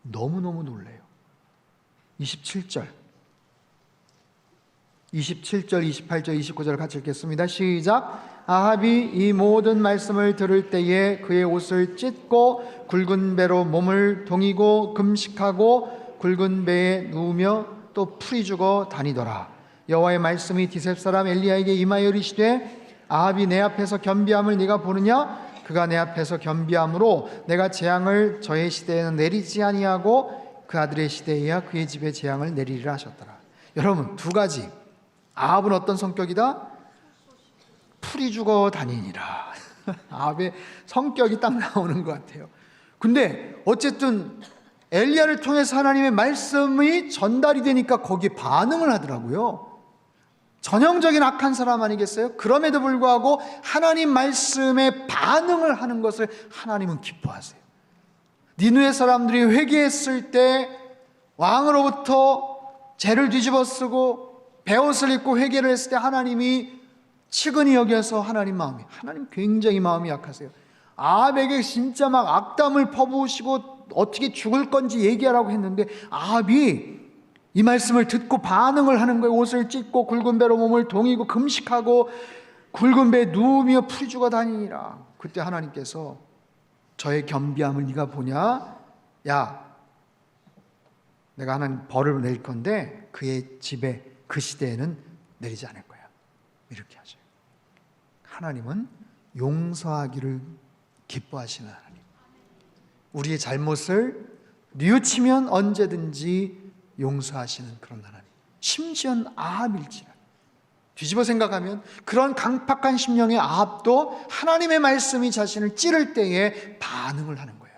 너무너무 놀래요. 27절, 28절, 29절 같이 읽겠습니다. 시작. 아합이 이 모든 말씀을 들을 때에 그의 옷을 찢고 굵은 배로 몸을 동이고 금식하고 굵은 배에 누우며 또 풀이 죽어 다니더라. 여호와의 말씀이 디셉 사람 엘리야에게 임하여 이르시되 아합이 내 앞에서 겸비함을 네가 보느냐? 그가 내 앞에서 겸비함으로 내가 재앙을 저의 시대에는 내리지 아니하고 그 아들의 시대에야 그의 집에 재앙을 내리리라 하셨더라. 여러분, 두 가지. 아합은 어떤 성격이다? 풀이 죽어 다니니라. 아합의 성격이 딱 나오는 것 같아요. 근데 어쨌든 엘리야를 통해서 하나님의 말씀이 전달이 되니까 거기에 반응을 하더라고요. 전형적인 악한 사람 아니겠어요? 그럼에도 불구하고 하나님 말씀에 반응을 하는 것을 하나님은 기뻐하세요. 니느웨 사람들이 회개했을 때 왕으로부터 죄를 뒤집어 쓰고 베옷을 입고 회개를 했을 때 하나님이 측은히 여겨서 하나님 굉장히 마음이 약하세요. 아합에게 진짜 막 악담을 퍼부으시고 어떻게 죽을 건지 얘기하라고 했는데 아합이 이 말씀을 듣고 반응을 하는 거예요. 옷을 찢고 굵은 배로 몸을 동이고 금식하고 굵은 배에 누우며 풀이 죽어 다니니라. 그때 하나님께서 저의 겸비함을 네가 보냐? 야, 내가 하나님 벌을 낼 건데 그의 집에 그 시대에는 내리지 않을 거야. 이렇게 하죠. 하나님은 용서하기를 기뻐하시는 하나님. 우리의 잘못을 뉘우치면 언제든지 용서하시는 그런 하나님. 심지어는 아합일지라. 뒤집어 생각하면 그런 강팍한 심령의 아합도 하나님의 말씀이 자신을 찌를 때에 반응을 하는 거예요.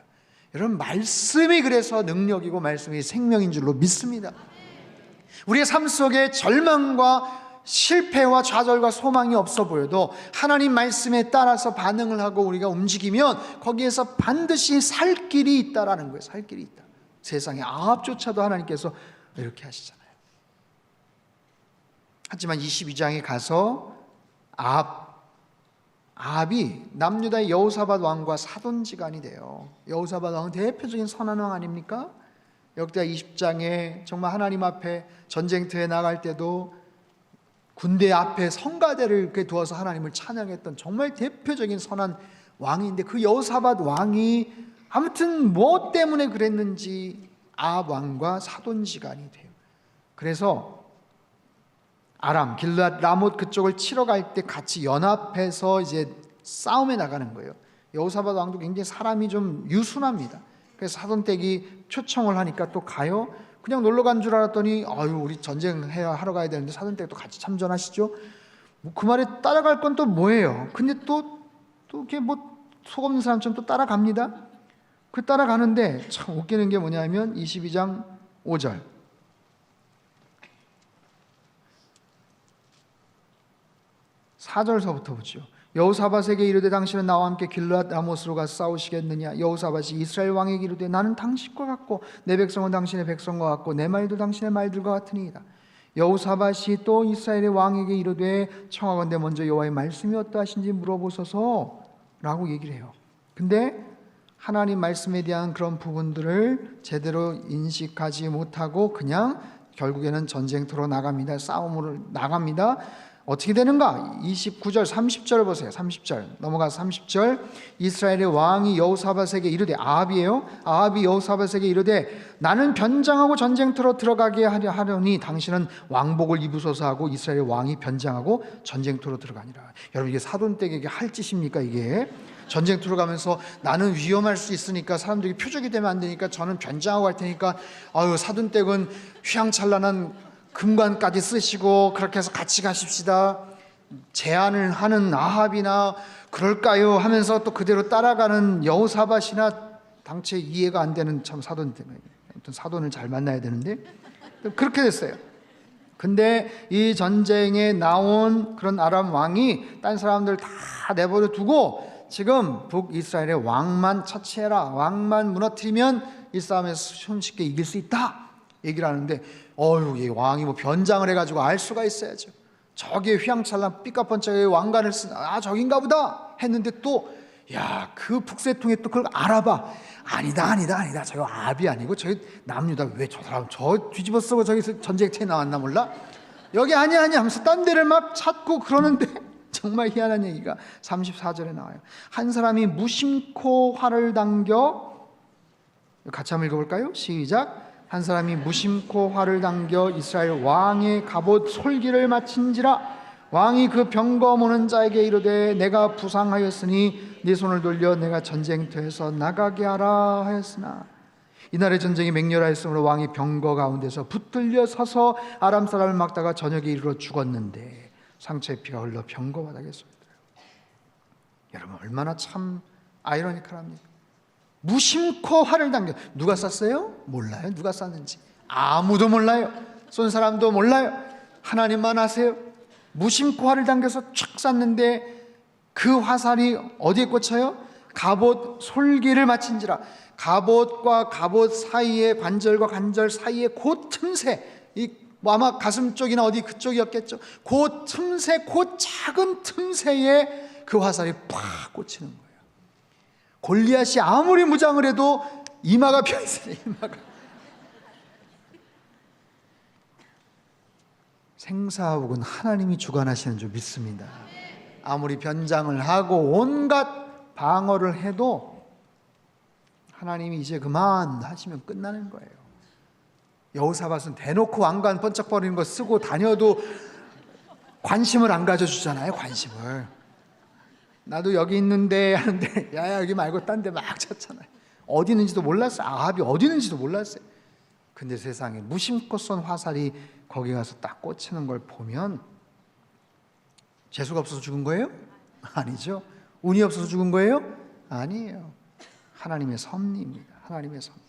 여러분, 말씀이 그래서 능력이고 말씀이 생명인 줄로 믿습니다. 우리의 삶 속에 절망과 실패와 좌절과 소망이 없어 보여도 하나님 말씀에 따라서 반응을 하고 우리가 움직이면 거기에서 반드시 살 길이 있다라는 거예요. 살 길이 있다. 세상에 아합조차도 하나님께서 이렇게 하시잖아요. 하지만 22장에 가서 아합이 남유다의 여호사밧 왕과 사돈지간이 돼요. 여호사밧 왕은 대표적인 선한 왕 아닙니까? 역대하 20장에 정말 하나님 앞에 전쟁터에 나갈 때도 군대 앞에 성가대를 이렇게 두어서 하나님을 찬양했던 정말 대표적인 선한 왕인데 그 여호사밧 왕이 아무튼 뭐 때문에 그랬는지 아합 왕과 사돈지간이 돼요. 그래서 아람, 길르앗, 라못 그쪽을 치러 갈 때 같이 연합해서 이제 싸움에 나가는 거예요. 여호사밧 왕도 굉장히 사람이 좀 유순합니다. 그래서 사돈댁이 초청을 하니까 또 가요. 그냥 놀러 간 줄 알았더니 우리 전쟁하러 가야 되는데 사돈댁도 같이 참전하시죠. 그 말에 따라갈 건 또 뭐예요? 근데 또 이렇게 뭐 속 없는 사람처럼 또 따라갑니다. 그 따라가는데 참 웃기는 게 뭐냐면 22장 5절 4절서부터 보죠. 여호사밧에게 이르되 당신은 나와 함께 길르앗 라못으로 가서 싸우시겠느냐? 여호사밧이 이스라엘 왕에게 이르되 나는 당신과 같고 내 백성은 당신의 백성과 같고 내 말도 당신의 말들과 같으니이다. 여호사밧이 또 이스라엘의 왕에게 이르되 청하건대 먼저 여호와의 말씀이 어떠하신지 물어보소서 라고 얘기를 해요. 근데 하나님 말씀에 대한 그런 부분들을 제대로 인식하지 못하고 그냥 결국에는 전쟁터로 나갑니다. 싸움으로 나갑니다. 어떻게 되는가? 29절 30절 보세요. 30절 넘어가서 30절 이스라엘의 왕이 여호사밧에게 이르되 아합이에요. 아합이 여호사밧에게 이르되 나는 변장하고 전쟁터로 들어가게 하려니 당신은 왕복을 입으소서 하고 이스라엘의 왕이 변장하고 전쟁터로 들어가니라. 여러분 이게 사돈댁에게 할 짓입니까? 이게 전쟁터로 가면서 나는 위험할 수 있으니까 사람들이 표적이 되면 안 되니까 저는 변장하고 갈 테니까 사돈댁은 휘황찬란한 금관까지 쓰시고 그렇게 해서 같이 가십시다 제안을 하는 아합이나 그럴까요 하면서 또 그대로 따라가는 여호사밧이나 당최 이해가 안 되는 참 사돈인데, 아무튼 사돈을 잘 만나야 되는데 그렇게 됐어요. 근데 이 전쟁에 나온 그런 아람 왕이 딴 사람들 다 내버려 두고 지금 북이스라엘의 왕만 처치해라, 왕만 무너뜨리면 이 싸움에서 손쉽게 이길 수 있다 얘기를 하는데, 이 왕이 뭐 변장을 해가지고 알 수가 있어야죠. 저기에 휘황찬란 삐까뻔쩍하게 왕관을 쓴 저긴가 보다 했는데 또 그 북새통에 또 그걸 알아봐. 아니다 저거 아합이 아니고 저기 남유다. 왜 저 사람 저 뒤집어 쓰고 저기서 전쟁터에 나왔나 몰라? 여기 아니야 하면서 딴 데를 막 찾고 그러는데 정말 희한한 얘기가 34절에 나와요. 한 사람이 무심코 활을 당겨, 같이 한번 읽어볼까요? 시작. 한 사람이 무심코 활을 당겨 이스라엘 왕의 갑옷 솔기를 마친지라. 왕이 그 병거 모는 자에게 이르되 내가 부상하였으니 네 손을 돌려 내가 전쟁터에서 나가게 하라 하였으나, 이날의 전쟁이 맹렬하였으므로 왕이 병거 가운데서 붙들려 서서 아람 사람을 막다가 저녁에 이르러 죽었는데 상처의 피가 흘러 병거 바닥에 쏟더라. 여러분 얼마나 참 아이러니컬합니까? 무심코 활을 당겨. 누가 쐈어요? 몰라요. 누가 쐈는지 아무도 몰라요. 쏜 사람도 몰라요. 하나님만 아세요. 무심코 활을 당겨서 촥 쐈는데 그 화살이 어디에 꽂혀요? 갑옷 솔기를 마친지라. 갑옷과 갑옷 사이에, 관절과 관절 사이에 그 틈새, 아마 가슴 쪽이나 어디 그쪽이었겠죠. 그 틈새, 그 작은 틈새에 그 화살이 팍 꽂히는 거예요. 골리앗이 아무리 무장을 해도 이마가 펴있어요. 이마가. 생사복은 하나님이 주관하시는 줄 믿습니다. 아무리 변장을 하고 온갖 방어를 해도 하나님이 이제 그만 하시면 끝나는 거예요. 여호사밧은 대놓고 왕관 번쩍거리는 거 쓰고 다녀도 관심을 안 가져주잖아요. 관심을. 나도 여기 있는데 하는데 야 여기 말고 딴 데 막 쳤잖아요. 어디 있는지도 몰랐어요. 아합이 어디 있는지도 몰랐어요. 근데 세상에 무심코 쏜 화살이 거기 가서 딱 꽂히는 걸 보면 재수가 없어서 죽은 거예요? 아니죠. 운이 없어서 죽은 거예요? 아니에요. 하나님의 섭리입니다. 하나님의 섭리.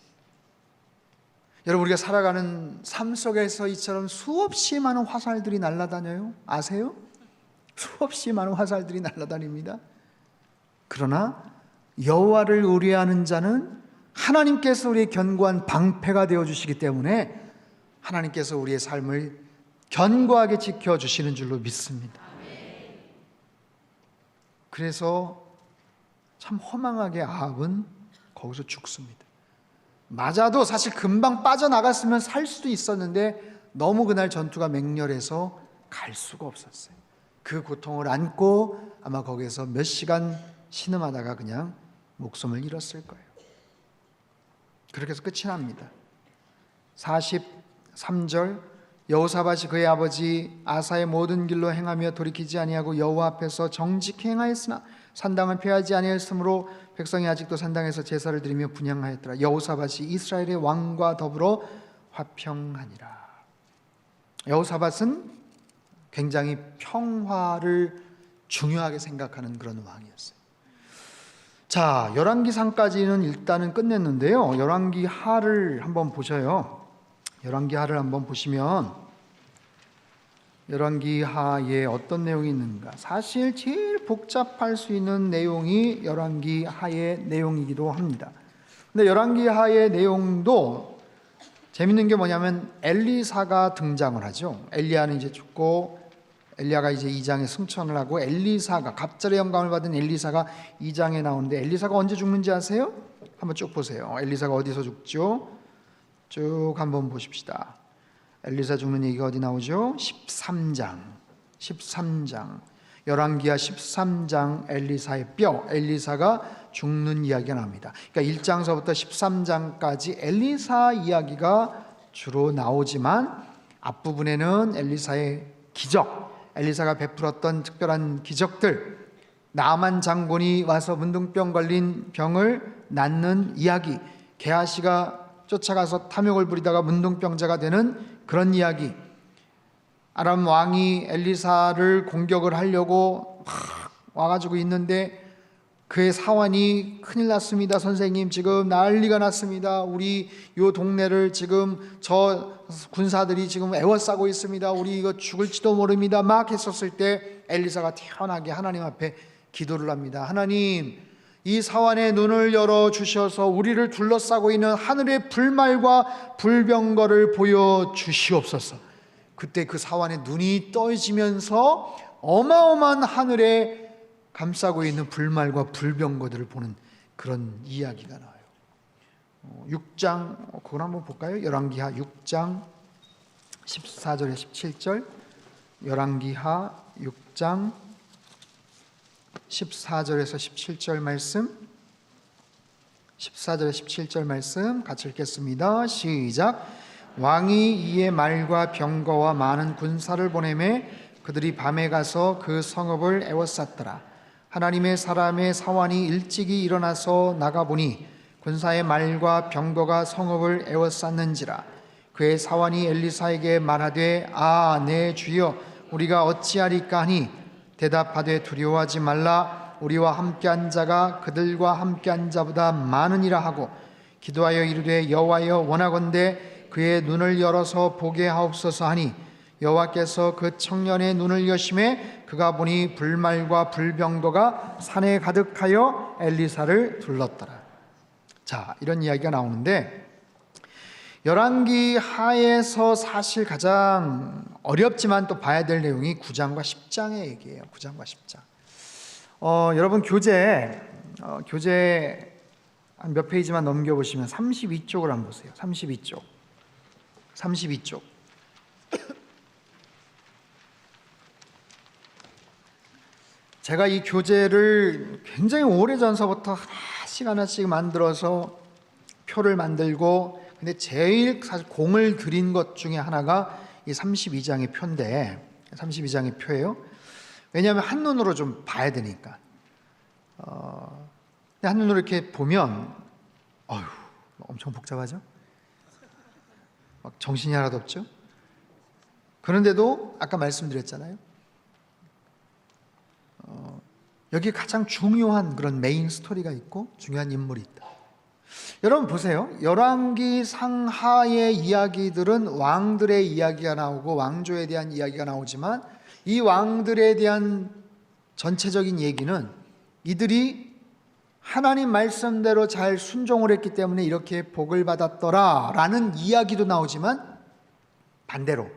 여러분 우리가 살아가는 삶 속에서 이처럼 수없이 많은 화살들이 날아다녀요. 아세요? 수없이 많은 화살들이 날아다닙니다. 그러나 여호와를 의뢰하는 자는 하나님께서 우리의 견고한 방패가 되어주시기 때문에 하나님께서 우리의 삶을 견고하게 지켜주시는 줄로 믿습니다. 그래서 참 허망하게 아합은 거기서 죽습니다. 맞아도 사실 금방 빠져나갔으면 살 수도 있었는데 너무 그날 전투가 맹렬해서 갈 수가 없었어요. 그 고통을 안고 아마 거기에서 몇 시간 신음하다가 그냥 목숨을 잃었을 거예요. 그렇게 해서 끝이 납니다. 43절 여호사밧이 그의 아버지 아사의 모든 길로 행하며 돌이키지 아니하고 여호와 앞에서 정직히 행하였으나 산당을 폐하지 아니하였으므로 백성이 아직도 산당에서 제사를 드리며 분향하였더라. 여호사밧이 이스라엘의 왕과 더불어 화평하니라. 여호사밧은 굉장히 평화를 중요하게 생각하는 그런 왕이었어요. 자, 열왕기상까지는 일단은 끝냈는데요. 열왕기하를 한번 보셔요. 열왕기하를 한번 보시면 열왕기하에 어떤 내용이 있는가? 사실 제일 복잡할 수 있는 내용이 열왕기하의 내용이기도 합니다. 근데 열왕기하의 내용도 재밌는 게 뭐냐면 엘리사가 등장을 하죠. 엘리야는 이제 죽고 엘리야가 이제 2장에 승천을 하고 엘리사가 갑절의 영감을 받은 엘리사가 2장에 나오는데 엘리사가 언제 죽는지 아세요? 한번 쭉 보세요. 엘리사가 어디서 죽죠? 쭉 한번 보십시다. 엘리사 죽는 얘기가 어디 나오죠? 13장 열왕기하 13장 엘리사의 뼈, 엘리사가 죽는 이야기가 나옵니다. 그러니까 1장서부터 13장까지 엘리사 이야기가 주로 나오지만 앞부분에는 엘리사의 기적, 엘리사가 베풀었던 특별한 기적들, 나만 장군이 와서 문둥병 걸린 병을 낫는 이야기, 게하시가 쫓아가서 탐욕을 부리다가 문둥병자가 되는 그런 이야기, 아람 왕이 엘리사를 공격을 하려고 막 와가지고 있는데 그의 사환이 큰일 났습니다. 선생님, 지금 난리가 났습니다. 우리 요 동네를 지금 저 군사들이 지금 에워싸고 있습니다. 우리 이거 죽을지도 모릅니다. 막 했었을 때 엘리사가 태연하게 하나님 앞에 기도를 합니다. 하나님, 이 사환의 눈을 열어 주셔서 우리를 둘러싸고 있는 하늘의 불말과 불병거를 보여 주시옵소서. 그때 그 사환의 눈이 떠지면서 어마어마한 하늘에 감싸고 있는 불말과 불병거들을 보는 그런 이야기가 나와요. 6장, 그걸 한번 볼까요? 열왕기하 6장 14절에 17절. 열왕기하 6장 14절에서 17절 말씀, 14절에 17절 말씀 같이 읽겠습니다. 시작. 왕이 이에 말과 병거와 많은 군사를 보내매 그들이 밤에 가서 그 성읍을 에워쌌더라. 하나님의 사람의 사환이 일찍이 일어나서 나가보니 군사의 말과 병거가 성읍을 에워쌌는지라. 그의 사환이 엘리사에게 말하되 아, 내 주여, 우리가 어찌하리까 하니 대답하되 두려워하지 말라. 우리와 함께한 자가 그들과 함께한 자보다 많으니라 하고 기도하여 이르되 여호와여, 원하건대 그의 눈을 열어서 보게 하옵소서 하니 여호와께서 그 청년의 눈을 여심해 그가 보니 불말과 불병거가 산에 가득하여 엘리사를 둘렀더라. 자, 이런 이야기가 나오는데 열왕기 하에서 사실 가장 어렵지만 또 봐야 될 내용이 9장과 10장의 얘기예요. 9장과 10장. 여러분 교재 한 몇 페이지만 넘겨보시면 32쪽을 한번 보세요. 32쪽. 제가 이 교재를 굉장히 오래전서부터 하나씩 만들어서 표를 만들고, 근데 제일 사실 공을 들인 것 중에 하나가 이 32장의 표인데, 32장의 표예요. 왜냐하면 한눈으로 좀 봐야 되니까. 한눈으로 이렇게 보면 엄청 복잡하죠? 막 정신이 하나도 없죠? 그런데도 아까 말씀드렸잖아요. 여기 가장 중요한 그런 메인 스토리가 있고 중요한 인물이 있다. 여러분 보세요. 열왕기 상하의 이야기들은 왕들의 이야기가 나오고 왕조에 대한 이야기가 나오지만 이 왕들에 대한 전체적인 얘기는 이들이 하나님 말씀대로 잘 순종을 했기 때문에 이렇게 복을 받았더라 라는 이야기도 나오지만, 반대로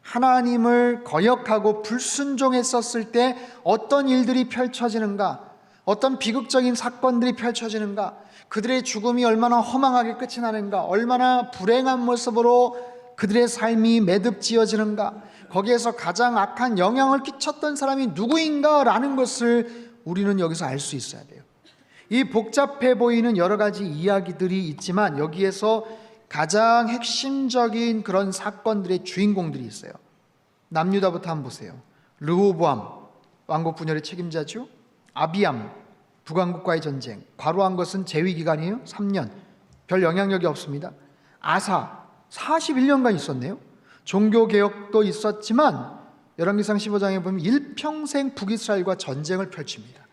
하나님을 거역하고 불순종했었을 때 어떤 일들이 펼쳐지는가, 어떤 비극적인 사건들이 펼쳐지는가, 그들의 죽음이 얼마나 허망하게 끝이 나는가, 얼마나 불행한 모습으로 그들의 삶이 매듭지어지는가, 거기에서 가장 악한 영향을 끼쳤던 사람이 누구인가 라는 것을 우리는 여기서 알 수 있어야 돼요. 이 복잡해 보이는 여러 가지 이야기들이 있지만 여기에서 가장 핵심적인 그런 사건들의 주인공들이 있어요. 남유다부터 한번 보세요. 르호보암, 왕국 분열의 책임자죠. 아비암, 북왕국과의 전쟁. 과로한 것은 재위 기간이에요. 3년. 별 영향력이 없습니다. 아사, 41년간 있었네요. 종교개혁도 있었지만 열왕기상 15장에 보면 일평생 북이스라엘과 전쟁을 펼칩니다.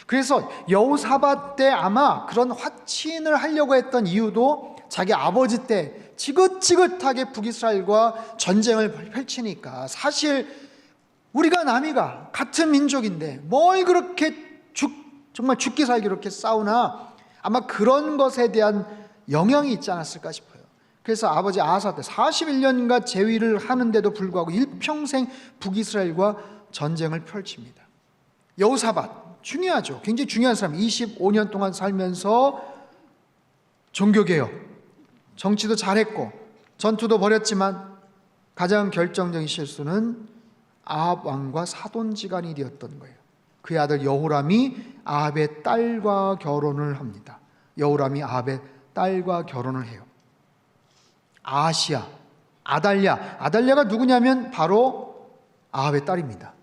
그래서 여호사밧 때 아마 그런 화친을 하려고 했던 이유도 자기 아버지 때 지긋지긋하게 북이스라엘과 전쟁을 펼치니까, 사실 우리가 남이가 같은 민족인데 뭘 그렇게 정말 죽기 살기 그렇게 싸우나, 아마 그런 것에 대한 영향이 있지 않았을까 싶어요. 그래서 아버지 아사 때 41년간 재위를 하는데도 불구하고 일평생 북이스라엘과 전쟁을 펼칩니다. 여호사밧 중요하죠. 굉장히 중요한 사람. 25년 동안 살면서 종교개혁, 정치도 잘했고 전투도 벌였지만 가장 결정적인 실수는 아합 왕과 사돈지간이 되었던 거예요. 그의 아들 여호람이 아합의 딸과 결혼을 합니다. 여호람이 아합의 딸과 결혼을 해요. 아하시야, 아달랴가 누구냐면 바로 아합의 딸입니다.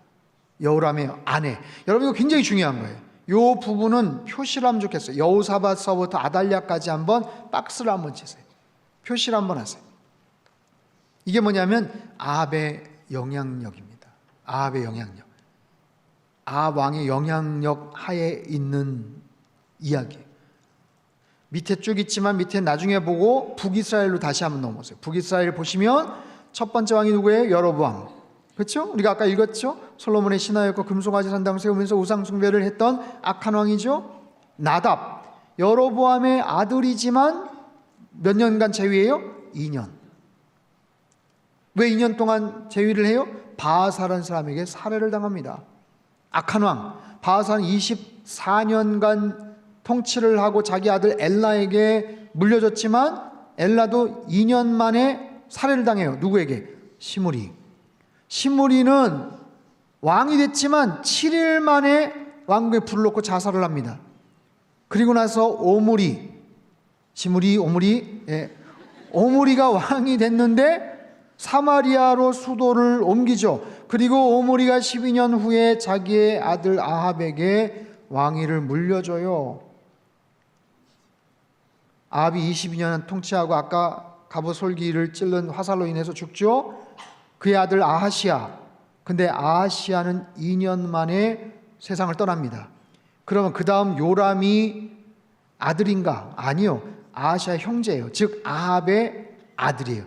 여호람의 아내. 여러분, 이거 굉장히 중요한 거예요. 이 부분은 표시를 하면 좋겠어요. 여호사밧서부터 아달랴까지 한번 박스를 한번 치세요. 표시를 한번 하세요. 이게 뭐냐면 아합의 영향력입니다. 아합의 영향력. 아합 왕의 영향력 하에 있는 이야기. 밑에 쭉 있지만 밑에 나중에 보고 북이스라엘로 다시 한번 넘어오세요. 북이스라엘 보시면 첫 번째 왕이 누구예요? 여로보암. 그렇죠? 우리가 아까 읽었죠? 솔로몬의 신하였고 금송아지 산당을 세우면서 우상 숭배를 했던 악한 왕이죠. 나답. 여로보암의 아들이지만 몇 년간 재위해요? 2년. 왜 2년 동안 재위를 해요? 바하사라는 사람에게 살해를 당합니다. 악한 왕. 바하사는 24년간 통치를 하고 자기 아들 엘라에게 물려줬지만 엘라도 2년 만에 살해를 당해요. 누구에게? 시므리. 시므리는 왕이 됐지만 7일 만에 왕궁에 불을 놓고 자살을 합니다. 그리고 나서 오므리, 시므리, 오므리, 오므리가 왕이 됐는데 사마리아로 수도를 옮기죠. 그리고 오므리가 12년 후에 자기의 아들 아합에게 왕위를 물려줘요. 아합이 22년 통치하고 아까 갑옷솔기를 찔른 화살로 인해서 죽죠. 그의 아들 아하시아. 근데 아하시아는 2년 만에 세상을 떠납니다. 그러면 그 다음 요람이 아들인가? 아니요. 아하시아 형제예요. 즉 아합의 아들이에요.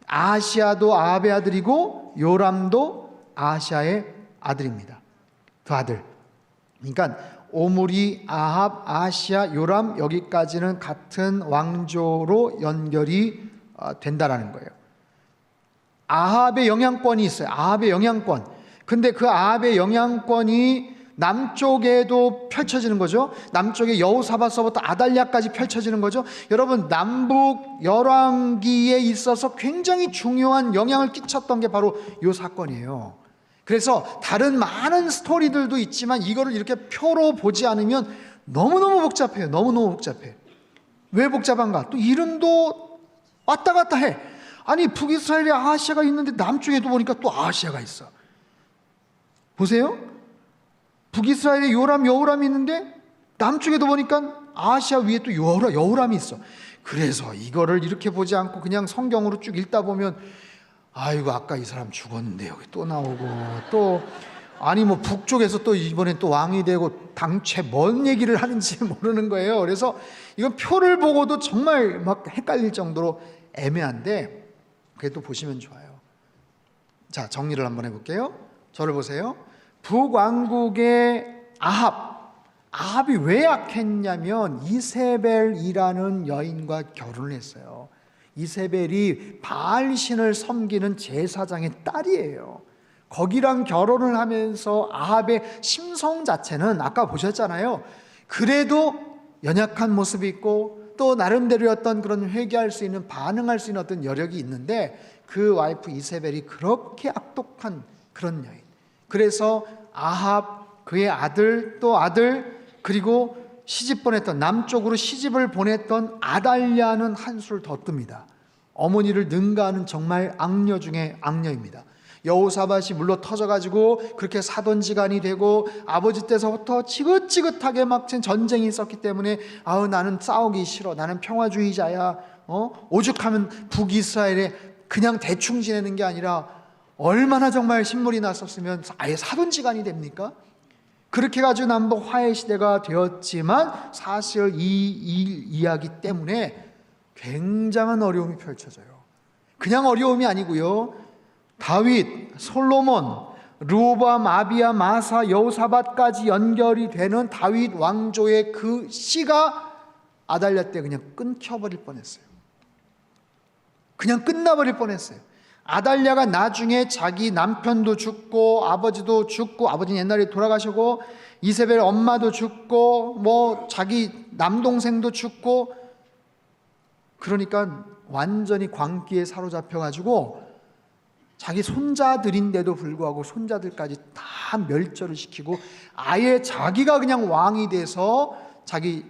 아하시아도 아합의 아들이고 요람도 아하시아의 아들입니다. 두 아들. 그러니까 오므리, 아합, 아하시아, 요람 여기까지는 같은 왕조로 연결이 된다라는 거예요. 아합의 영향권이 있어요. 아합의 영향권. 근데 그 아합의 영향권이 남쪽에도 펼쳐지는 거죠. 남쪽에 여호사밧서부터 아달랴까지 펼쳐지는 거죠. 여러분, 남북 열왕기에 있어서 굉장히 중요한 영향을 끼쳤던 게 바로 이 사건이에요. 그래서 다른 많은 스토리들도 있지만 이거를 이렇게 표로 보지 않으면 너무너무 복잡해요. 너무너무 복잡해. 왜 복잡한가? 또 이름도 왔다 갔다 해. 아니, 북이스라엘에 아하시아가 있는데 남쪽에도 보니까 또 아하시아가 있어. 보세요. 북이스라엘에 요람, 여호람이 있는데 남쪽에도 보니까 아하시아 위에 또 여호람이 있어. 그래서 이거를 이렇게 보지 않고 그냥 성경으로 쭉 읽다 보면 아이고, 아까 이 사람 죽었는데 여기 또 나오고, 또 아니 뭐 북쪽에서 또 이번엔 또 왕이 되고 당최 뭔 얘기를 하는지 모르는 거예요. 그래서 이건 표를 보고도 정말 막 헷갈릴 정도로 애매한데 그래도 보시면 좋아요. 자, 정리를 한번 해볼게요. 저를 보세요. 북왕국의 아합이 왜 악했냐면 이세벨이라는 여인과 결혼을 했어요. 이세벨이 바알신을 섬기는 제사장의 딸이에요. 거기랑 결혼을 하면서 아합의 심성 자체는 아까 보셨잖아요. 그래도 연약한 모습이 있고 또 나름대로의 어떤 그런 회개할 수 있는, 반응할 수 있는 어떤 여력이 있는데 그 와이프 이세벨이 그렇게 악독한 그런 여인. 그래서 아합, 그의 아들, 또 아들, 그리고 시집 보냈던, 남쪽으로 시집을 보냈던 아달랴는 한술 더 뜹니다. 어머니를 능가하는 정말 악녀 중에 악녀입니다. 여호사밧이 물러 터져가지고 그렇게 사돈지간이 되고 아버지 때서부터 지긋지긋하게 막 전쟁이 있었기 때문에 아우 나는 싸우기 싫어, 나는 평화주의자야, 오죽하면 북이스라엘에 그냥 대충 지내는 게 아니라 얼마나 정말 신물이 났었으면 아예 사돈지간이 됩니까? 그렇게 가지고 남북 화해 시대가 되었지만 사실 이 이야기 때문에 굉장한 어려움이 펼쳐져요. 그냥 어려움이 아니고요, 다윗, 솔로몬, 르호보암, 아비야, 마사, 여호사밧까지 연결이 되는 다윗 왕조의 그 씨가 아달랴 때 그냥 끊겨버릴 뻔했어요. 그냥 끝나버릴 뻔했어요. 아달랴가 나중에 자기 남편도 죽고 아버지도 죽고, 아버지는 옛날에 돌아가시고 이세벨 엄마도 죽고 뭐 자기 남동생도 죽고, 그러니까 완전히 광기에 사로잡혀가지고 자기 손자들인데도 불구하고 손자들까지 다 멸절을 시키고 아예 자기가 그냥 왕이 돼서 자기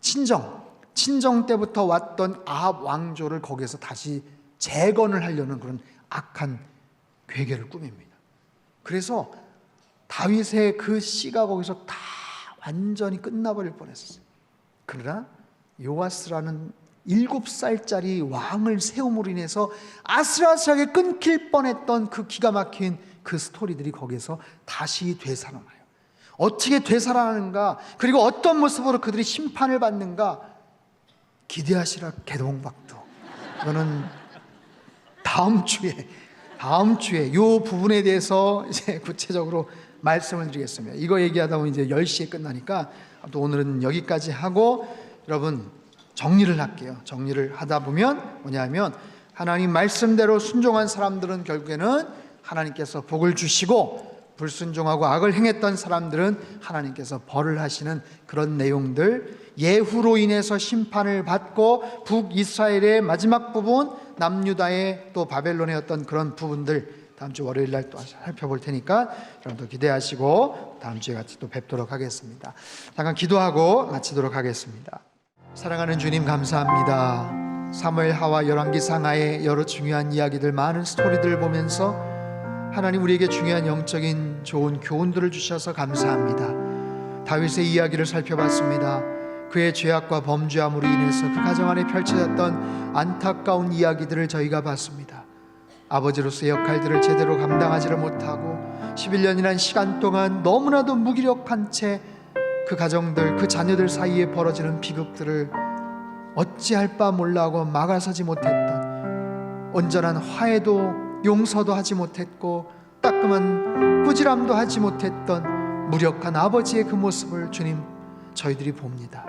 친정 때부터 왔던 아합 왕조를 거기에서 다시 재건을 하려는 그런 악한 괴계를 꾸밉니다. 그래서 다윗의 그 씨가 거기서 다 완전히 끝나버릴 뻔했어요. 그러나 요아스라는 7살짜리 왕을 세움으로 인해서 아슬아슬하게 끊길 뻔했던 그 기가 막힌 그 스토리들이 거기에서 다시 되살아나요. 어떻게 되살아나는가, 그리고 어떤 모습으로 그들이 심판을 받는가 기대하시라 개동박도. 이거는 다음 주에 이 부분에 대해서 이제 구체적으로 말씀을 드리겠습니다. 이거 얘기하다 보면 이제 10시에 끝나니까 또 오늘은 여기까지 하고 여러분 정리를 할게요. 정리를 하다 보면 뭐냐면 하나님 말씀대로 순종한 사람들은 결국에는 하나님께서 복을 주시고, 불순종하고 악을 행했던 사람들은 하나님께서 벌을 하시는 그런 내용들, 예후로 인해서 심판을 받고 북이스라엘의 마지막 부분, 남유다의 또 바벨론의 어떤 그런 부분들 다음 주 월요일 날 또 살펴볼 테니까 여러분도 기대하시고 다음 주에 같이 또 뵙도록 하겠습니다. 잠깐 기도하고 마치도록 하겠습니다. 사랑하는 주님, 감사합니다. 사무엘하와 열왕기상하의 여러 중요한 이야기들, 많은 스토리들을 보면서 하나님 우리에게 중요한 영적인 좋은 교훈들을 주셔서 감사합니다. 다윗의 이야기를 살펴봤습니다. 그의 죄악과 범죄함으로 인해서 그 가정 안에 펼쳐졌던 안타까운 이야기들을 저희가 봤습니다. 아버지로서의 역할들을 제대로 감당하지를 못하고 11년이라는 시간 동안 너무나도 무기력한 채 그 가정들, 그 자녀들 사이에 벌어지는 비극들을 어찌할 바 몰라 하고 막아서지 못했던, 온전한 화해도 용서도 하지 못했고 따끔한 꾸지람도 하지 못했던 무력한 아버지의 그 모습을 주님 저희들이 봅니다.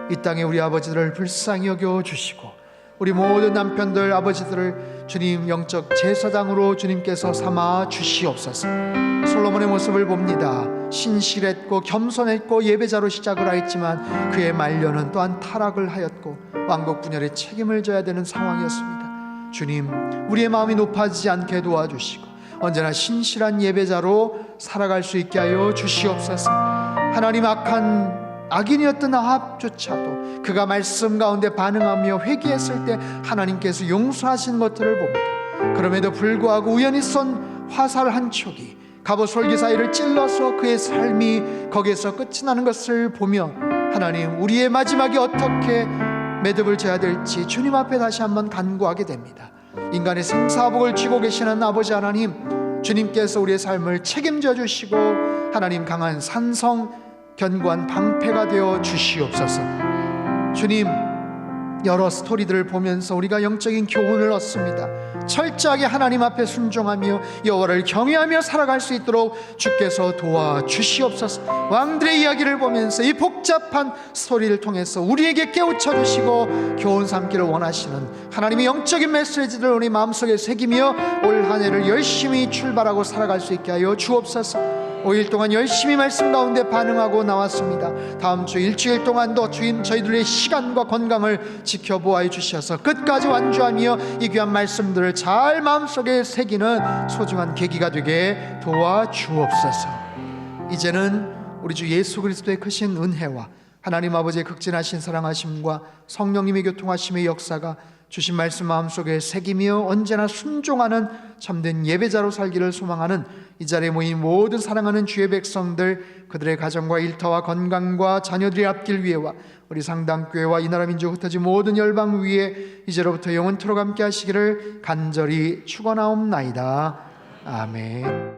이 땅에 우리 아버지들을 불쌍히 여겨 주시고 우리 모든 남편들, 아버지들을 주님 영적 제사장으로 주님께서 삼아 주시옵소서. 솔로몬의 모습을 봅니다. 신실했고 겸손했고 예배자로 시작을 하였지만 그의 말년은 또한 타락을 하였고 왕국 분열의 책임을 져야 되는 상황이었습니다. 주님, 우리의 마음이 높아지지 않게 도와주시고 언제나 신실한 예배자로 살아갈 수 있게 하여 주시옵소서. 하나님, 악인이었던 아합조차도 그가 말씀 가운데 반응하며 회개했을 때 하나님께서 용서하신 것들을 봅니다. 그럼에도 불구하고 우연히 쏜 화살 한 촉이 갑옷 솔기 사이를 찔러서 그의 삶이 거기에서 끝이 나는 것을 보며 하나님, 우리의 마지막이 어떻게 매듭을 져야 될지 주님 앞에 다시 한번 간구하게 됩니다. 인간의 생사복을 쥐고 계시는 아버지 하나님, 주님께서 우리의 삶을 책임져 주시고 하나님, 강한 산성 견고한 방패가 되어 주시옵소서. 주님, 여러 스토리들을 보면서 우리가 영적인 교훈을 얻습니다. 철저하게 하나님 앞에 순종하며 여호와를 경외하며 살아갈 수 있도록 주께서 도와주시옵소서. 왕들의 이야기를 보면서 이 복잡한 스토리를 통해서 우리에게 깨우쳐 주시고 교훈 삼기를 원하시는 하나님의 영적인 메시지를 우리 마음속에 새기며 올 한 해를 열심히 출발하고 살아갈 수 있게 하여 주옵소서. 5일 동안 열심히 말씀 가운데 반응하고 나왔습니다. 다음 주 일주일 동안도 주님 저희들의 시간과 건강을 지켜보아 주셔서 끝까지 완주하며 이 귀한 말씀들을 잘 마음속에 새기는 소중한 계기가 되게 도와주옵소서. 이제는 우리 주 예수 그리스도의 크신 은혜와 하나님 아버지의 극진하신 사랑하심과 성령님의 교통하심의 역사가 주신 말씀 마음속에 새기며 언제나 순종하는 참된 예배자로 살기를 소망하는 이 자리에 모인 모든 사랑하는 주의 백성들, 그들의 가정과 일터와 건강과 자녀들의 앞길 위에와 우리 상당교회와 이 나라 민족 흩어진 모든 열방 위에 이제로부터 영원토록 함께 하시기를 간절히 축원하옵나이다. 아멘.